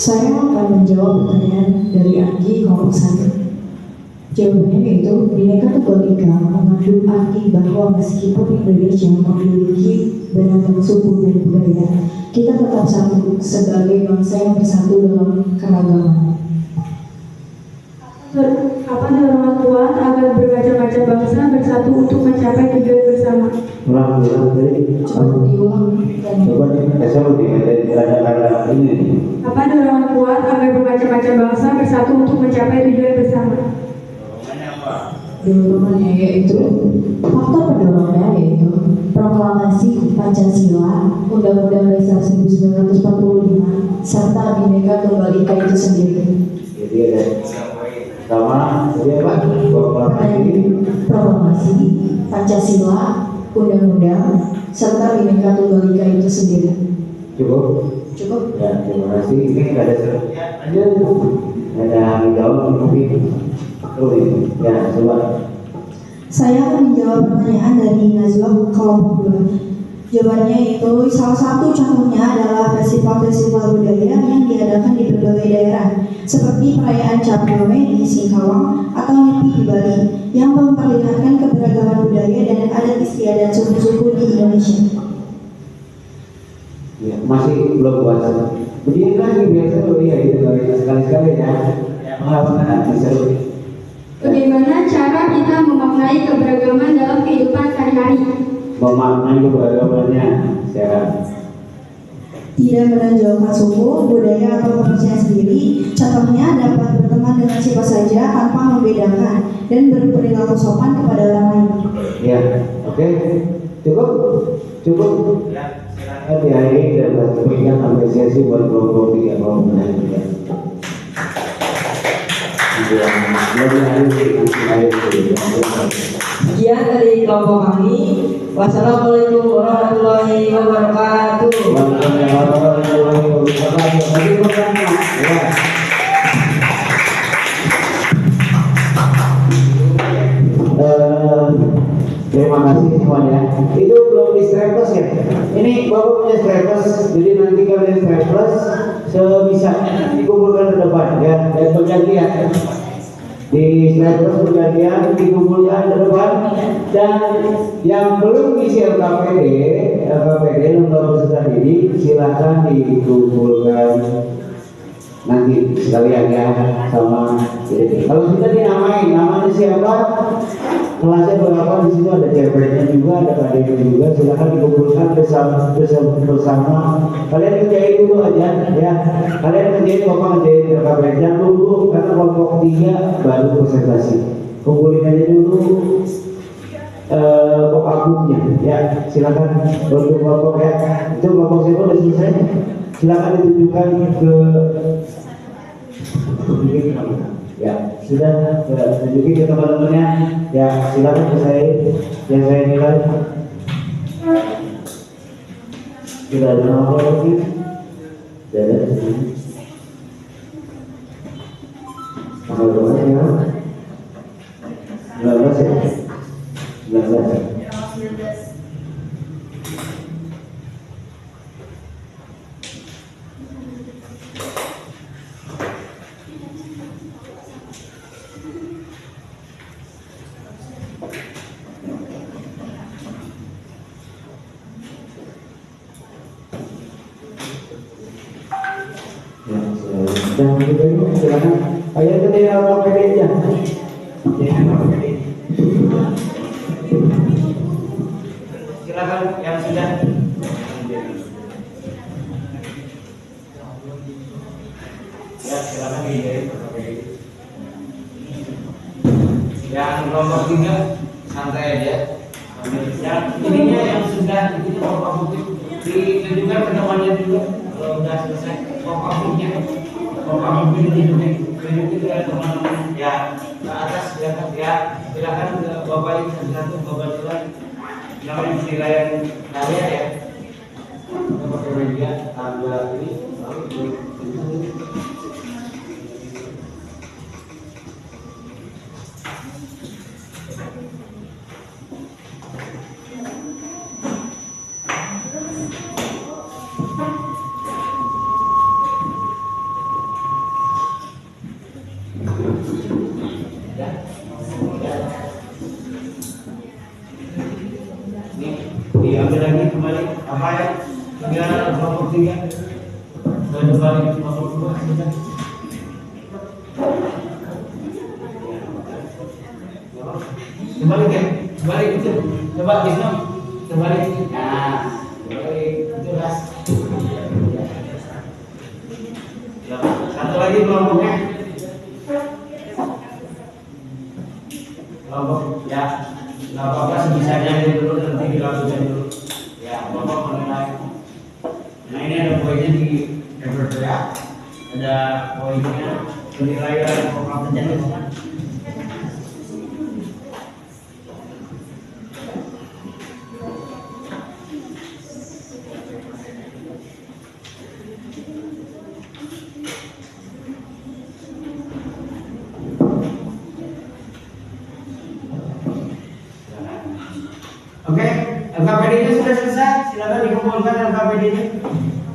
Saya akan menjawab pertanyaan dari Anggi kelompok 1. Jawabannya yaitu Bhinneka Tunggal Ika mengandung arti bahwa meskipun Indonesia memiliki beragam suku dan budaya, kita tetap satu sebagai bangsa yang bersatu dalam keragaman.
Apa dorongan kuat agar bermacam-macam bangsa bersatu untuk mencapai tujuan bersama?
Ulang tadi.
Coba diulang dan
Coba nih, ada ini.
Apa dorongan kuat agar bermacam-macam bangsa bersatu untuk mencapai tujuan bersama?
dorongannya yaitu faktor pendorongnya yaitu proklamasi Pancasila, Undang-Undang Dasar 1945, serta Bhinneka Tunggal Ika itu sendiri.
Jadi ada sama jadi apa?
Proklamasi, Pancasila, Undang-Undang, serta Bhinneka Tunggal Ika itu sendiri.
Cukup?
Cukup?
Ya, terima kasih. Ini ada selanjutnya. Ada jawab mungkin. Ya, coba.
Saya akan menjawab pertanyaan dari Najwa kelompok 2. Jawabannya itu salah satu contohnya adalah festival-festival budaya yang diadakan di berbagai daerah seperti perayaan Cap Gomeh di Singkawang atau Nyepi di Bali yang memperlihatkan keberagaman budaya dan adat istiadat suku-suku di Indonesia.
Ya, masih belum puas. Begini lagi biasa ya itu sekali-sekali ya. Mengapa bisa?
Bagaimana cara kita memaknai keberagaman dalam kehidupan sehari-hari?
Memaknai keberagamannya secara
Tidak menonjolkan suku, budaya atau kepercayaan sendiri. Contohnya dapat berteman dengan siapa saja tanpa membedakan dan berperilaku sopan kepada orang lain.
ya, oke. Cukup. Ya, silakan diakhiri dan berikan apresiasi buat kelompok 3 kelompok menanya.
Sekian dari kelompok kami. Wassalamualaikum warahmatullahi wabarakatuh.
Terima kasih semuanya. Itu belum di strapless ya. Ini bapak punya strapless, jadi nanti kalian strapless sebisanya dikumpulkan ke depan ya, dan bergantian. Di strapless bergantian dikumpulkan ke depan, dan yang belum isi LKPD nomor peserta didik silakan dikumpulkan nanti sekalian ya sama. Kalau sudah dinamain, namanya siapa? Kelasnya berapa, di situ ada ceweknya juga, ada kadeknya juga, silakan dikumpulkan bersama. Kalian kerjain dulu aja ya. Kalian kerjain, bapak kerjain RKPD. Jangan dulu karena kelompok 3 baru presentasi. Kumpulin aja dulu pokoknya ya. Silakan untuk kelompok ya. Itu kelompok saya udah selesai. Silakan ditunjukkan ke ya, sudah tunjukin ke teman-temannya ya. Silakan ke saya yang saya nilai tidak ada nama lagi. Tidak ada tanggal berapa ya? 19 ya? 19 dan kita ini silakan kalian ketik LKPD aja. Silakan yang sudah. Ya silakan di LKPD. Yang kelompok 3 santai aja. Yang ininya yang sudah ini kelompok putih ditunjukkan ke temannya dulu kalau udah selesai kelompoknya. Kalau tunjukin ke teman-teman ya ke atas silakan ya. Silakan ke bapak ini satu bapak jalan yang penilaian kalian ya. Bapak media tanggal ini diambil lagi kembali apa ya? Tinggal kelompok 3 dan kembali kelompok 2 sudah. Kembali ya, kembali itu. Coba Wisnu, kembali. Nah, kembali itu ras. Satu lagi kelompoknya. Kelompok ya. Nggak apa-apa sebisanya dulu nanti dilakukan dulu ya. Ya, Bapak menilai. Nah ini ada poinnya di paper ya. Ada poinnya penilaian program kerja. Oke, LKPD-nya sudah selesai. Silakan dikumpulkan LKPD-nya.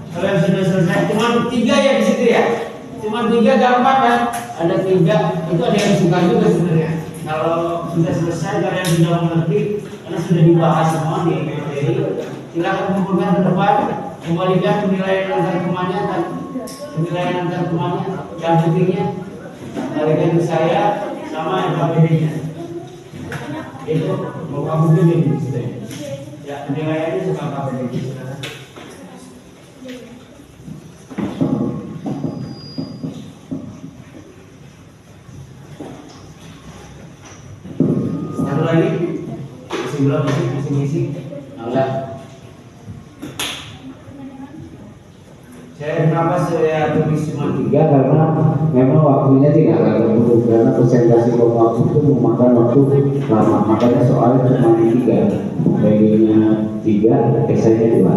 Kalau yang sudah selesai, cuma 3 ya di situ ya. Cuma 3 gampang kan? Ada 3. Itu ada yang suka juga sebenarnya. Kalau sudah selesai, kalian sudah mengerti, karena sudah dibahas semua di LKPD. Silakan kumpulkan ke depan. Kembalikan penilaian antar temannya dan penilaian antar temannya dan buktinya. Balikan ke saya sama LKPD-nya. Itu mau kamu dulu ya penilaiannya suka kamu dulu. Satu lagi masih belum masih ngisi enggak. Kenapa saya tulis cuma 3 karena memang waktunya tidak akan terburu karena presentasi waktu itu memakan waktu lama, makanya soalnya cuma 3, bagiannya 3, esainya 2,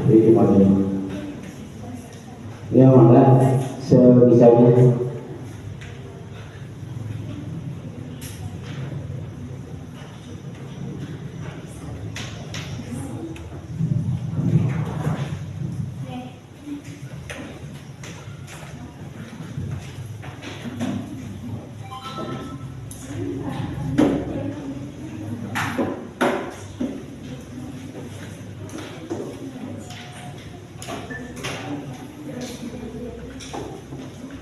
jadi cuma 5. Ya maka sebisanya.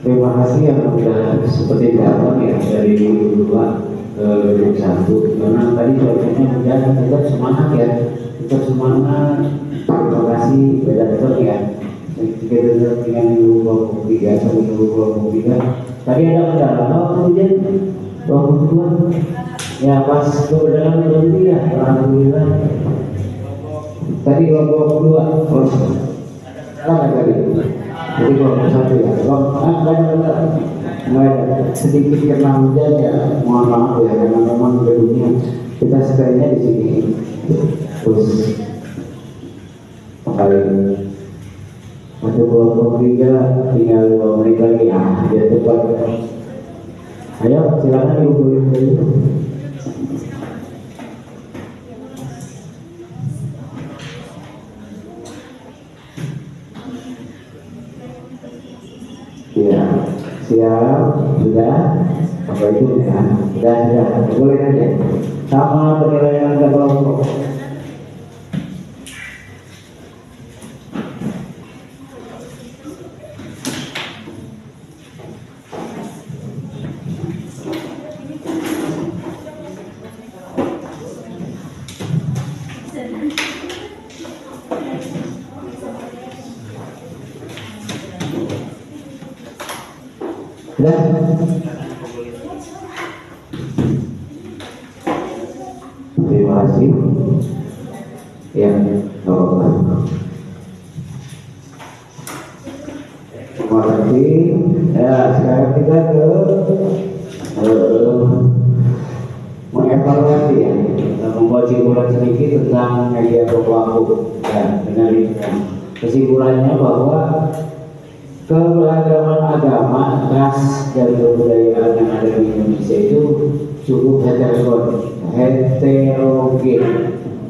Terima kasih yang sudah seperti datang ya dari grup 2 ke grup 1 karena tadi jawabannya sudah tetap semangat ya, tetap semangat. Terima kasih beda tetap ya. Kita tetap dengan grup 23 sampai grup 23. Tadi ada kendala kemudian 22 ya pas kebenaran berhenti ya, alhamdulillah. Tadi 22 ada tadi. Jadi kalau satu ya, ada sedikit kena hujan ya, mohon maaf ya karena memang gedungnya kita sebenarnya di sini terus kali satu 23 tinggal 2 menit lagi ya, dia cepat. Ayo silakan ibu dulu. Ya, siap, sudah, apa itu ya, sudah, boleh aja. Sama penilaian antar kelompok. Sudah? Terima kasih. Ya, terima kasih. Ya, sekarang kita ke mengevaluasi ya, membuat kesimpulan sedikit tentang media pelaku. Ya, dengan kesimpulannya bahwa keberagaman agama, ras, dan kebudayaan yang ada di Indonesia itu cukup heterogen,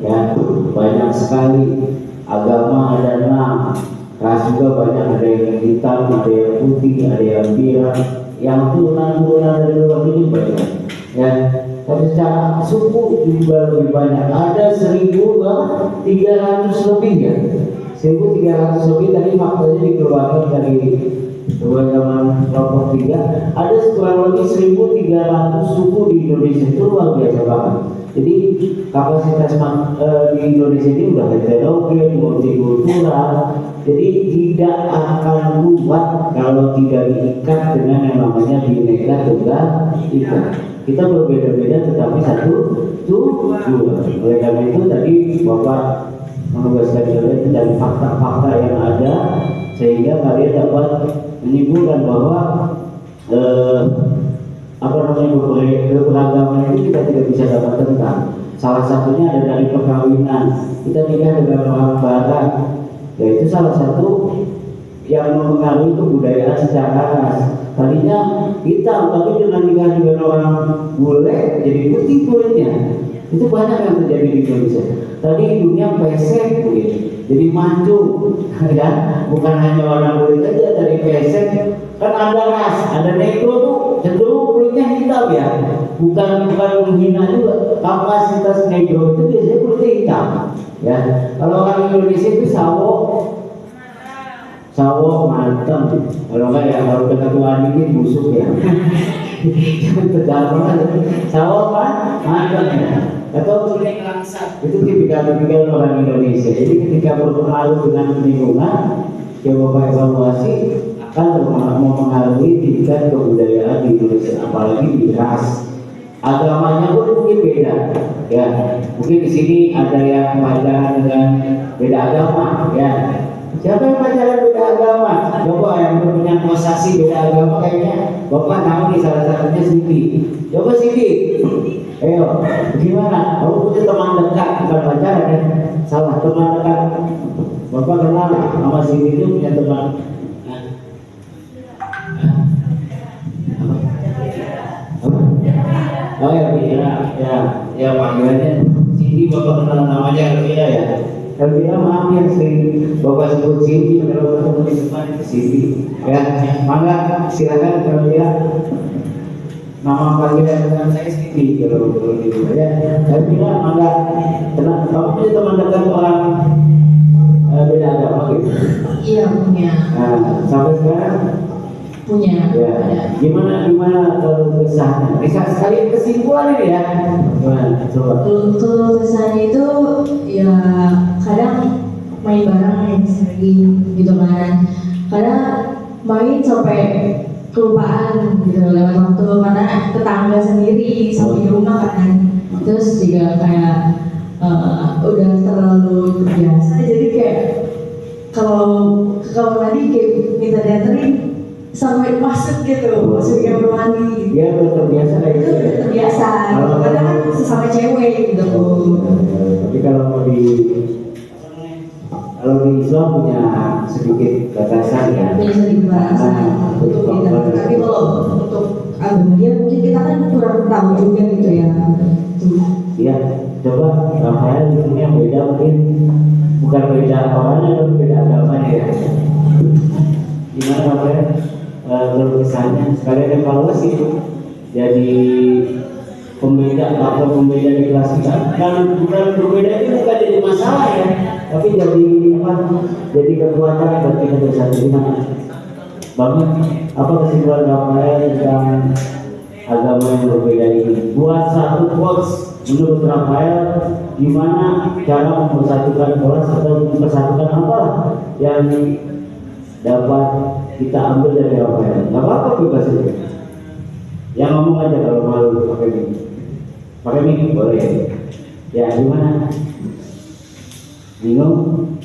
ya banyak sekali agama ada 6, ras juga banyak, ada yang hitam, ada yang putih, ada yang pirang, yang turunan dari luar ini banyak, ya. Tapi secara suku juga lebih banyak, ada 1.300 lebih ya. 1.300 lebih tadi faktanya dikeluarkan dari zaman kelompok 3. Ada kurang lebih 1.300 suku di Indonesia, itu luar biasa banget. Jadi kapasitas di Indonesia ini udah heterogen, multikultural. Jadi tidak akan kuat kalau tidak diikat dengan yang namanya Bhinneka Tunggal Ika. Kita berbeda-beda tetapi satu tujuan. Oleh karena itu tadi Bapak membebaskan kalian dari fakta-fakta yang ada, sehingga kalian dapat menyimpulkan bahwa keberagaman itu kita tidak bisa dapat tentang. Salah satunya ada dari perkawinan, kita nikah dengan orang barat, yaitu salah satu yang mempengaruhi kebudayaan secara ras. Tadinya hitam, tapi dengan nikah dengan orang bule jadi putih kulitnya. Itu banyak yang terjadi di Indonesia. Tadi dunia pesek, jadi mancung, ya. Bukan hanya orang kulit aja, dari pesek kan ada ras, ada negro tuh cenderung kulitnya hitam ya. Bukan menghina juga. Kapasitas negro itu biasanya kulitnya hitam, ya. Kalau orang Indonesia itu sawo matang. Kalau enggak ya kalau ketua dikit busuk ya. Tegal banget. Sawo matang ya. Atau kuning langsat, itu tipikal orang Indonesia. Jadi ketika berpengaruh dengan lingkungan, coba evaluasi akan mempengaruhi tingkat kebudayaan di Indonesia, apalagi di ras. Agamanya pun mungkin beda, ya. Mungkin di sini ada yang pacaran dengan beda agama, ya. Siapa yang pacaran beda agama? Coba yang punya posasi beda agama kayaknya Bapak tahu nih, salah satunya Siti. Coba Siti. Ayo, gimana? Kamu punya teman dekat, bukan pacaran ya? Salah, teman dekat. Bapak kenal sama Siti itu punya teman. Oh ya, ya panggilannya Siti. Bapak kenal namanya Elvira ya? Elvira, maaf ya sering Bapak sebut Siti, kalau ketemu di depan itu Siti. Ya, mangga silakan Elvira. Nama panggilan dengan saya Siti kalau di rumah ya. Elvira, mangga. Kamu punya teman dekat orang beda agama gitu?
Iya, punya.
Nah, sampai sekarang
Punya.
ya. Gimana kalau kesannya? Bisa sekali kesimpulan ini ya. Gimana? Coba.
Kalau kesannya itu ya kadang main bareng sering gitu kan. Kadang main sampai kelupaan gitu lewat waktu karena tetangga sendiri sampai di rumah kan. Terus juga kayak udah terlalu biasa, jadi kayak kalau tadi kayak minta dianterin sampai masuk gitu, masuk kamar mandi.
Ya udah terbiasa kayak
Itu
gitu.
udah terbiasa. Kadang kan sesama cewek gitu.
Tapi kalau di Islam punya sedikit batasan ya.
Punya sedikit batasan untuk kita. Tapi kalau untuk agama dia mungkin kita kan kurang tahu juga gitu ya.
Iya, coba Rafael di sini yang beda mungkin bukan beda orangnya tapi beda agamanya ya. Gimana Rafael? Kalau kesannya sekalian evaluasi itu jadi pembeda atau pembeda di kelas kita. Dan bukan berbeda itu bukan jadi masalah ya, tapi jadi apa? Jadi kekuatan bagi kita bersatu. Gimana? Banget apa kesimpulan Rafael tentang agama yang berbeda ini? Buat satu quotes menurut Rafael, gimana cara mempersatukan kelas atau mempersatukan apa yang dapat kita ambil dari Rafael? Gak apa-apa bebas itu. Yang ngomong aja kalau malu pakai mic boleh. Ya gimana? Bingung?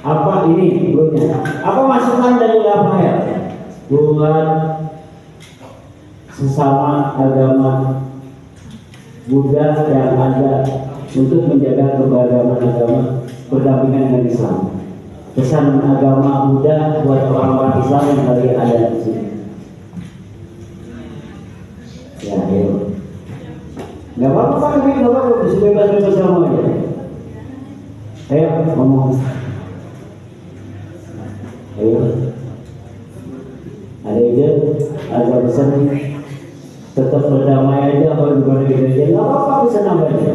Apa ini dulunya? Apa masukan dari Rafael buat sesama agama Buddha yang ada untuk menjaga keberagaman agama berdampingan dengan Islam? Pesan agama Buddha buat orang-orang Islam yang kali ada di sini. Ya, ayo. Gak apa-apa Pak, gak apa-apa, bebas-bebas sama aja. Ayo ngomong. Ayo. Ada ide, ada pesan tetap berdamai aja apa gimana gitu aja. Gak apa-apa, pesan apa aja.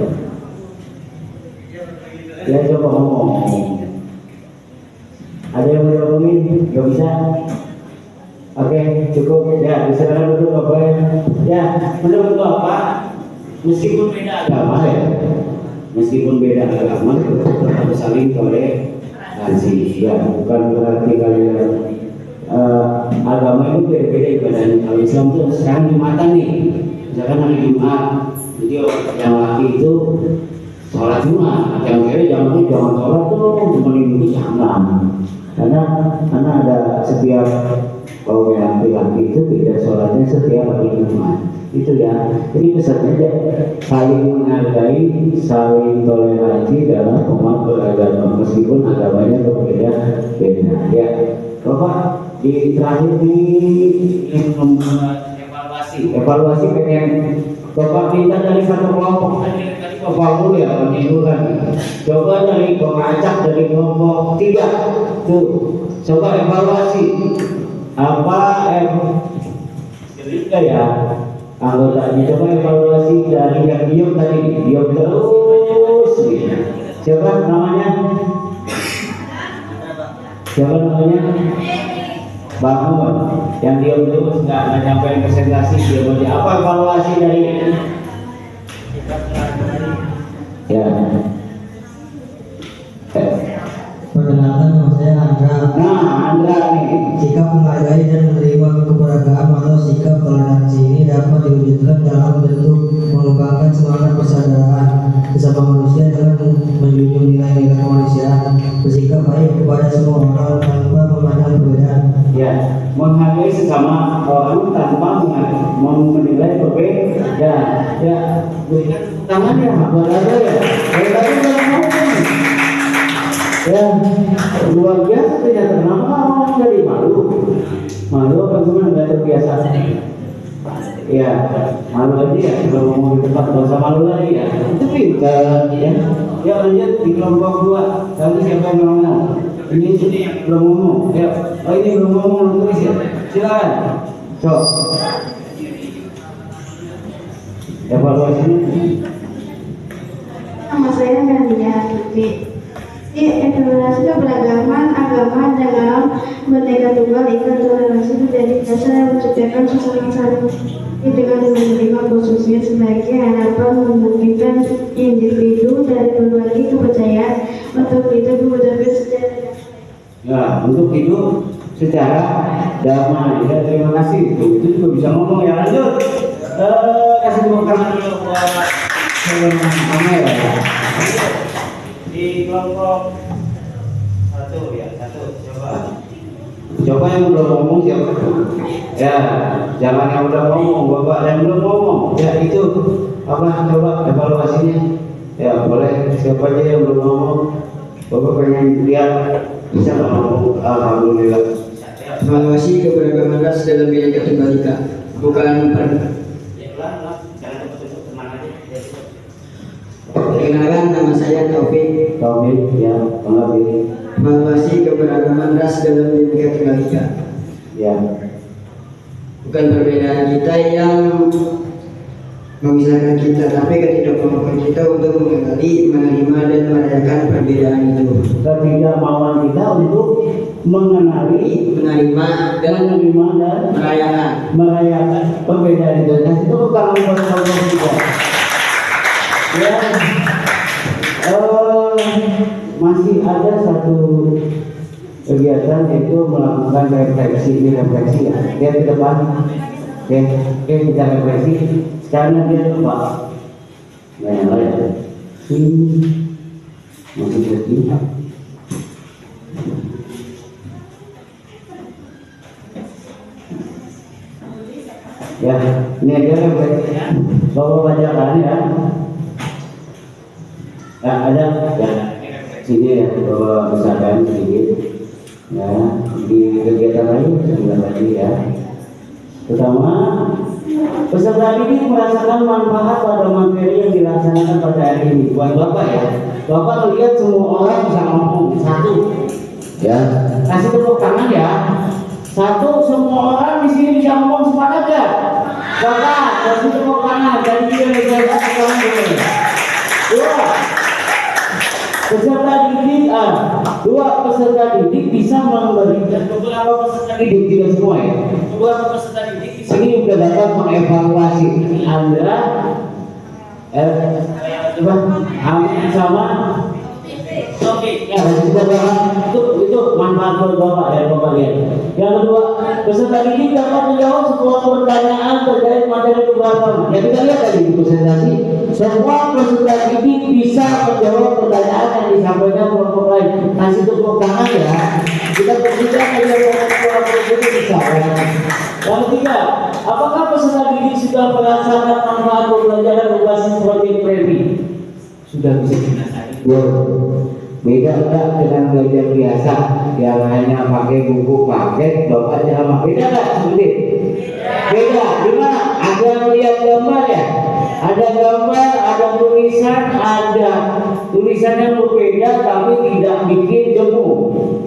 Ya coba ngomong. Ada yang mau ngomongin? Gak bisa? Oke, cukup. Ya, silakan dulu Bapak. Ya, menurut Bapak, meskipun beda agama ya, meskipun beda agama tetap harus saling toleransi. Ya, bukan berarti kalian agama itu beda-beda ibadahnya. Kalau Islam itu sekarang Jumatan nih, misalkan hari Jumat, jadi yang laki itu sholat Jumat, yang kiri jangan sholat tuh cuma duduk jangan, karena ada setiap kaum laki-laki itu beda sholatnya setiap hari Jumat itu ya. Jadi pesannya aja saling menghargai, saling toleransi dalam umat beragama meskipun agamanya berbeda-beda ya. Bapak di terakhir ini evaluasi pengen Bapak minta dari satu kelompok tadi Bapak dulu ya menimbulkan. Coba dari Bapak acak dari kelompok 3 tuh, coba evaluasi apa ketika ya anggotanya, coba evaluasi dari yang diam tadi, diam terus gitu. Siapa namanya? Bangun yang diam terus nggak nyampein presentasi, dia mau apa evaluasi dari ya.
Perkenalkan, nama saya Andra.
Nah, Andra nih.
Sikap menghargai dan menerima keberagaman atau sikap toleransi ini dapat diwujudkan dalam bentuk mengembangkan semangat persaudaraan sesama manusia dengan menjunjung nilai-nilai kemanusiaan, bersikap baik kepada semua orang tanpa memandang perbedaan.
Ya, menghargai sesama orang tanpa menilai berbeda. Ya, berikan tangan ya, berada ya. Ya, luar biasa ternyata. Kenapa orang jadi malu apa gimana, nggak terbiasa. Ya, malu aja ya, kalau ngomong di tempat nggak usah malu lagi ya. Itu pintar ya. Ya lanjut di kelompok 2. Lalu siapa yang ngomong? Ini yang belum ngomong. Ya, oh ini belum ngomong, tulis ya. Silakan. Cok. Evaluasinya.
Nama saya Melia Tuti. Evaluasi keberagaman agama dalam Merdeka Tunggal Ika toleransi menjadi dasar yang menciptakan suasana saling dengan menerima khususnya sebagai harapan memungkinkan individu dari berbagai kepercayaan untuk hidup menggunakan secara
Ya, untuk hidup secara damai. Ya, terima kasih. Itu juga bisa ngomong ya. Lanjut. Kasih tepuk tangan dulu buat Amel ya. Di kelompok 1 ya, 1 coba yang belum ngomong siapa? Ya, jangan yang udah ngomong, Bapak yang belum ngomong. Ya itu apa, coba evaluasinya. Ya boleh, siapa aja yang belum ngomong. Bapak pengen lihat bisa nggak ngomong. Alhamdulillah.
Evaluasi keberagaman ras dalam Bhinneka Tunggal Ika, bukan Perkenalkan, nama saya Taufik.
Ya, pengerti.
Evaluasi keberagaman ras dalam Bhinneka Tunggal Ika.
Ya.
Bukan perbedaan kita yang memisahkan kita, tapi ketidakmampuan kita untuk mengenali, menerima dan merayakan perbedaan itu.
Ketidakmauan kita untuk mengenali,
menerima dan
merayakan perbedaan itu. Dan itu bukan merupakan juga. Ya, masih ada satu kegiatan yaitu melakukan refleksi ya. Dia di depan, kita refleksi. Sekarang dia lupa. Yang lain, masih berhenti. Ya, ini aja refleksi. Bawa bacakan ya. Ya, ada ya sini ya, bahwa misalkan sedikit ya di kegiatan lain sebentar lagi ya. Pertama, peserta didik merasakan manfaat pada materi yang dilaksanakan pada hari ini. Buat Bapak ya, Bapak lihat semua orang bisa ngomong. 1 ya, kasih tepuk tangan ya. 1, semua orang di sini bisa ngomong, sepakat ya? Bapak kasih tepuk tangan dan dia bisa ngomong dulu. 2, peserta didik 2 peserta didik bisa memberikan beberapa peserta didik, tidak semua ya. Beberapa peserta didik di sini sudah dapat mengevaluasi Anda Amin sama Oke, ya itu manfaat buat Bapak ya, Bapak lihat. Yang kedua, peserta didik dapat menjawab sebuah pertanyaan terkait materi keberagaman. Ya kita lihat tadi di presentasi semua peserta didik bisa menjawab pertanyaan yang disampaikan kelompok lain. Kasih tepuk tangan ya. Kita berbicara menjawab kelompok itu bisa. Yang ketiga, apakah peserta didik sudah merasakan manfaat pembelajaran berbasis proyek premi? Sudah bisa dirasakan. Beda enggak dengan belajar biasa yang hanya pakai buku paket bapak ceramah? Beda enggak seperti? Beda. Gimana? Ada melihat gambar ya? Ada gambar, ada tulisan, ada tulisan yang berbeda tapi tidak bikin jemu,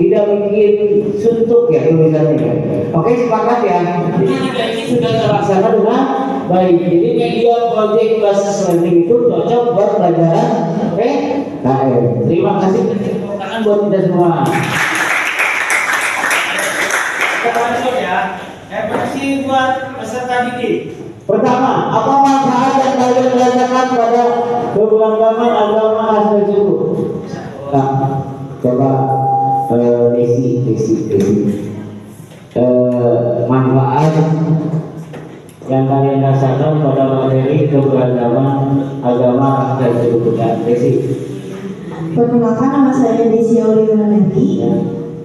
tidak bikin suntuk ya tulisannya. Oke, sepakat ya? Jadi tiga ini sudah terlaksana dengan baik. Jadi media project basis learning itu cocok buat pelajaran KM. Terima kasih. Tepuk tangan buat kita semua. Kita lanjut ya. Evaluasi buat peserta didik. Pertama, apa manfaat yang kalian rasakan pada keberagaman agama asal suku? Nah, coba Desi. Manfaat yang kalian rasakan pada materi keberagaman agama asal suku. Desi.
Perkenalkan, nama saya Desi Aulianti.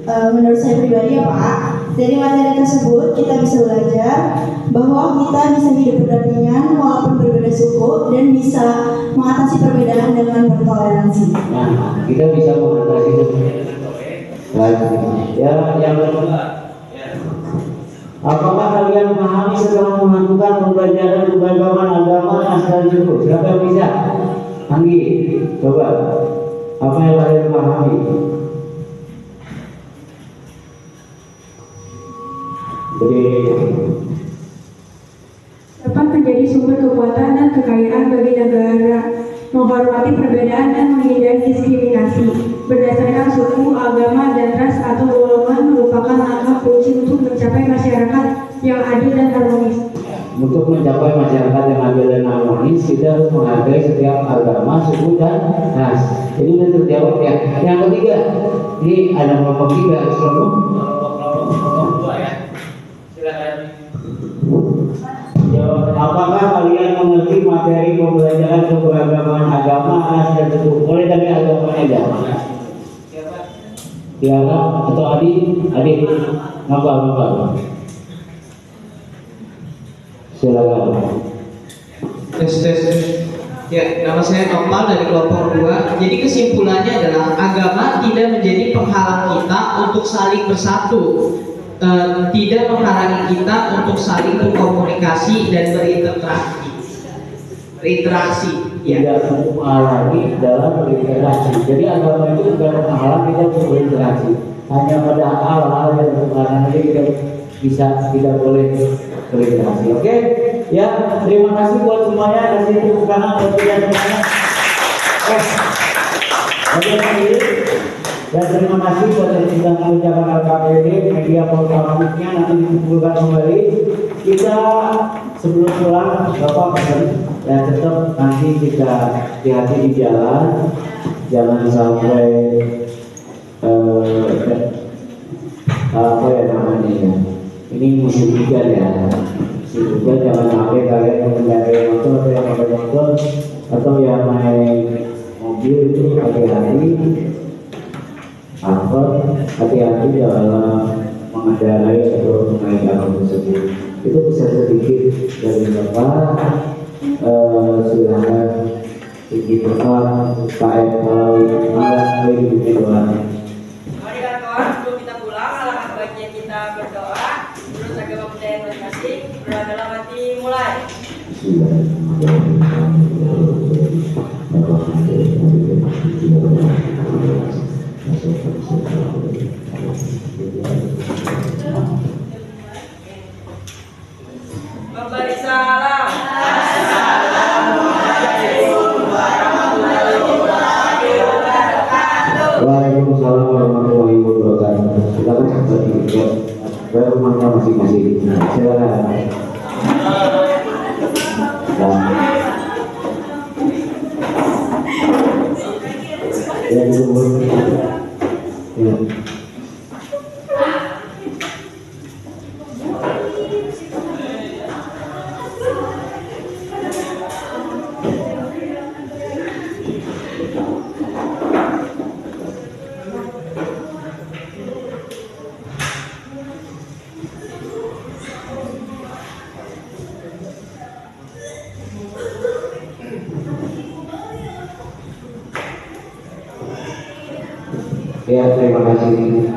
Menurut saya pribadi ya Pak, dari materi tersebut kita bisa belajar bahwa kita bisa hidup berdampingan walaupun berbeda suku dan bisa mengatasi perbedaan dengan bertoleransi.
Nah, kita bisa mengatasi ya, yang kedua. Apakah kalian memahami setelah melakukan pembelajaran keberagaman agama asal suku? Siapa yang bisa? Anggi, coba. Apa yang kalian pahami?
Dapat menjadi sumber kekuatan dan kekayaan bagi negara, menghormati perbedaan dan menghindari diskriminasi berdasarkan suku, agama, dan ras atau golongan merupakan langkah kunci untuk mencapai masyarakat yang adil dan harmonis.
Untuk mencapai masyarakat yang adil dan harmonis, kita harus menghargai setiap agama, suku, dan ras. Jadi sudah terjawab ya. Yang ketiga, ini ada kelompok tiga, kelompok dua ya. Apakah kalian mengerti materi pembelajaran keberagaman agama ras dan suku? Boleh dari agamanya aja. Tiara atau adik ngapa? Silakan.
Tes. Ya, nama saya Nopal dari kelompok 2. Jadi kesimpulannya adalah agama tidak menjadi penghalang kita untuk saling bersatu. Tidak menghalangi kita untuk saling berkomunikasi dan berinteraksi. Ya.
Tidak menghalangi dalam berinteraksi. Jadi agama itu bukan menghalang kita untuk berinteraksi. Hanya pada hal-hal yang menghalangi kita bisa tidak boleh berinteraksi. Oke? Ya, terima kasih buat semuanya. Kasih tepuk tangan buat kita semuanya. Dan terima kasih buat yang sudah mengucapkan LKPD, media programnya nanti dikumpulkan kembali. Kita sebelum pulang, Bapak pesan dan tetap nanti kita hati-hati di jalan, jangan sampai apa ya namanya ya. Ini musim hujan ya. Musim hujan jangan sampai kalian mengendarai motor atau yang pakai motor atau yang naik mobil itu hati-hati. Hati-hati dalam mengendarai atau menaikkan tersebut. Itu bisa sedikit dari Bapak. Silakan tinggi Bapak KM melalui doa.
Mari kawan, sebelum kita pulang, alangkah baiknya kita berdoa. Menurut agama kita yang masing-masing, berdoa dalam hati mulai. Memberi salam.
Waalaikumsalam warahmatullahi wabarakatuh. Silakan ke rumahnya masing-masing. Silakan. Ya. Ya, terima kasih.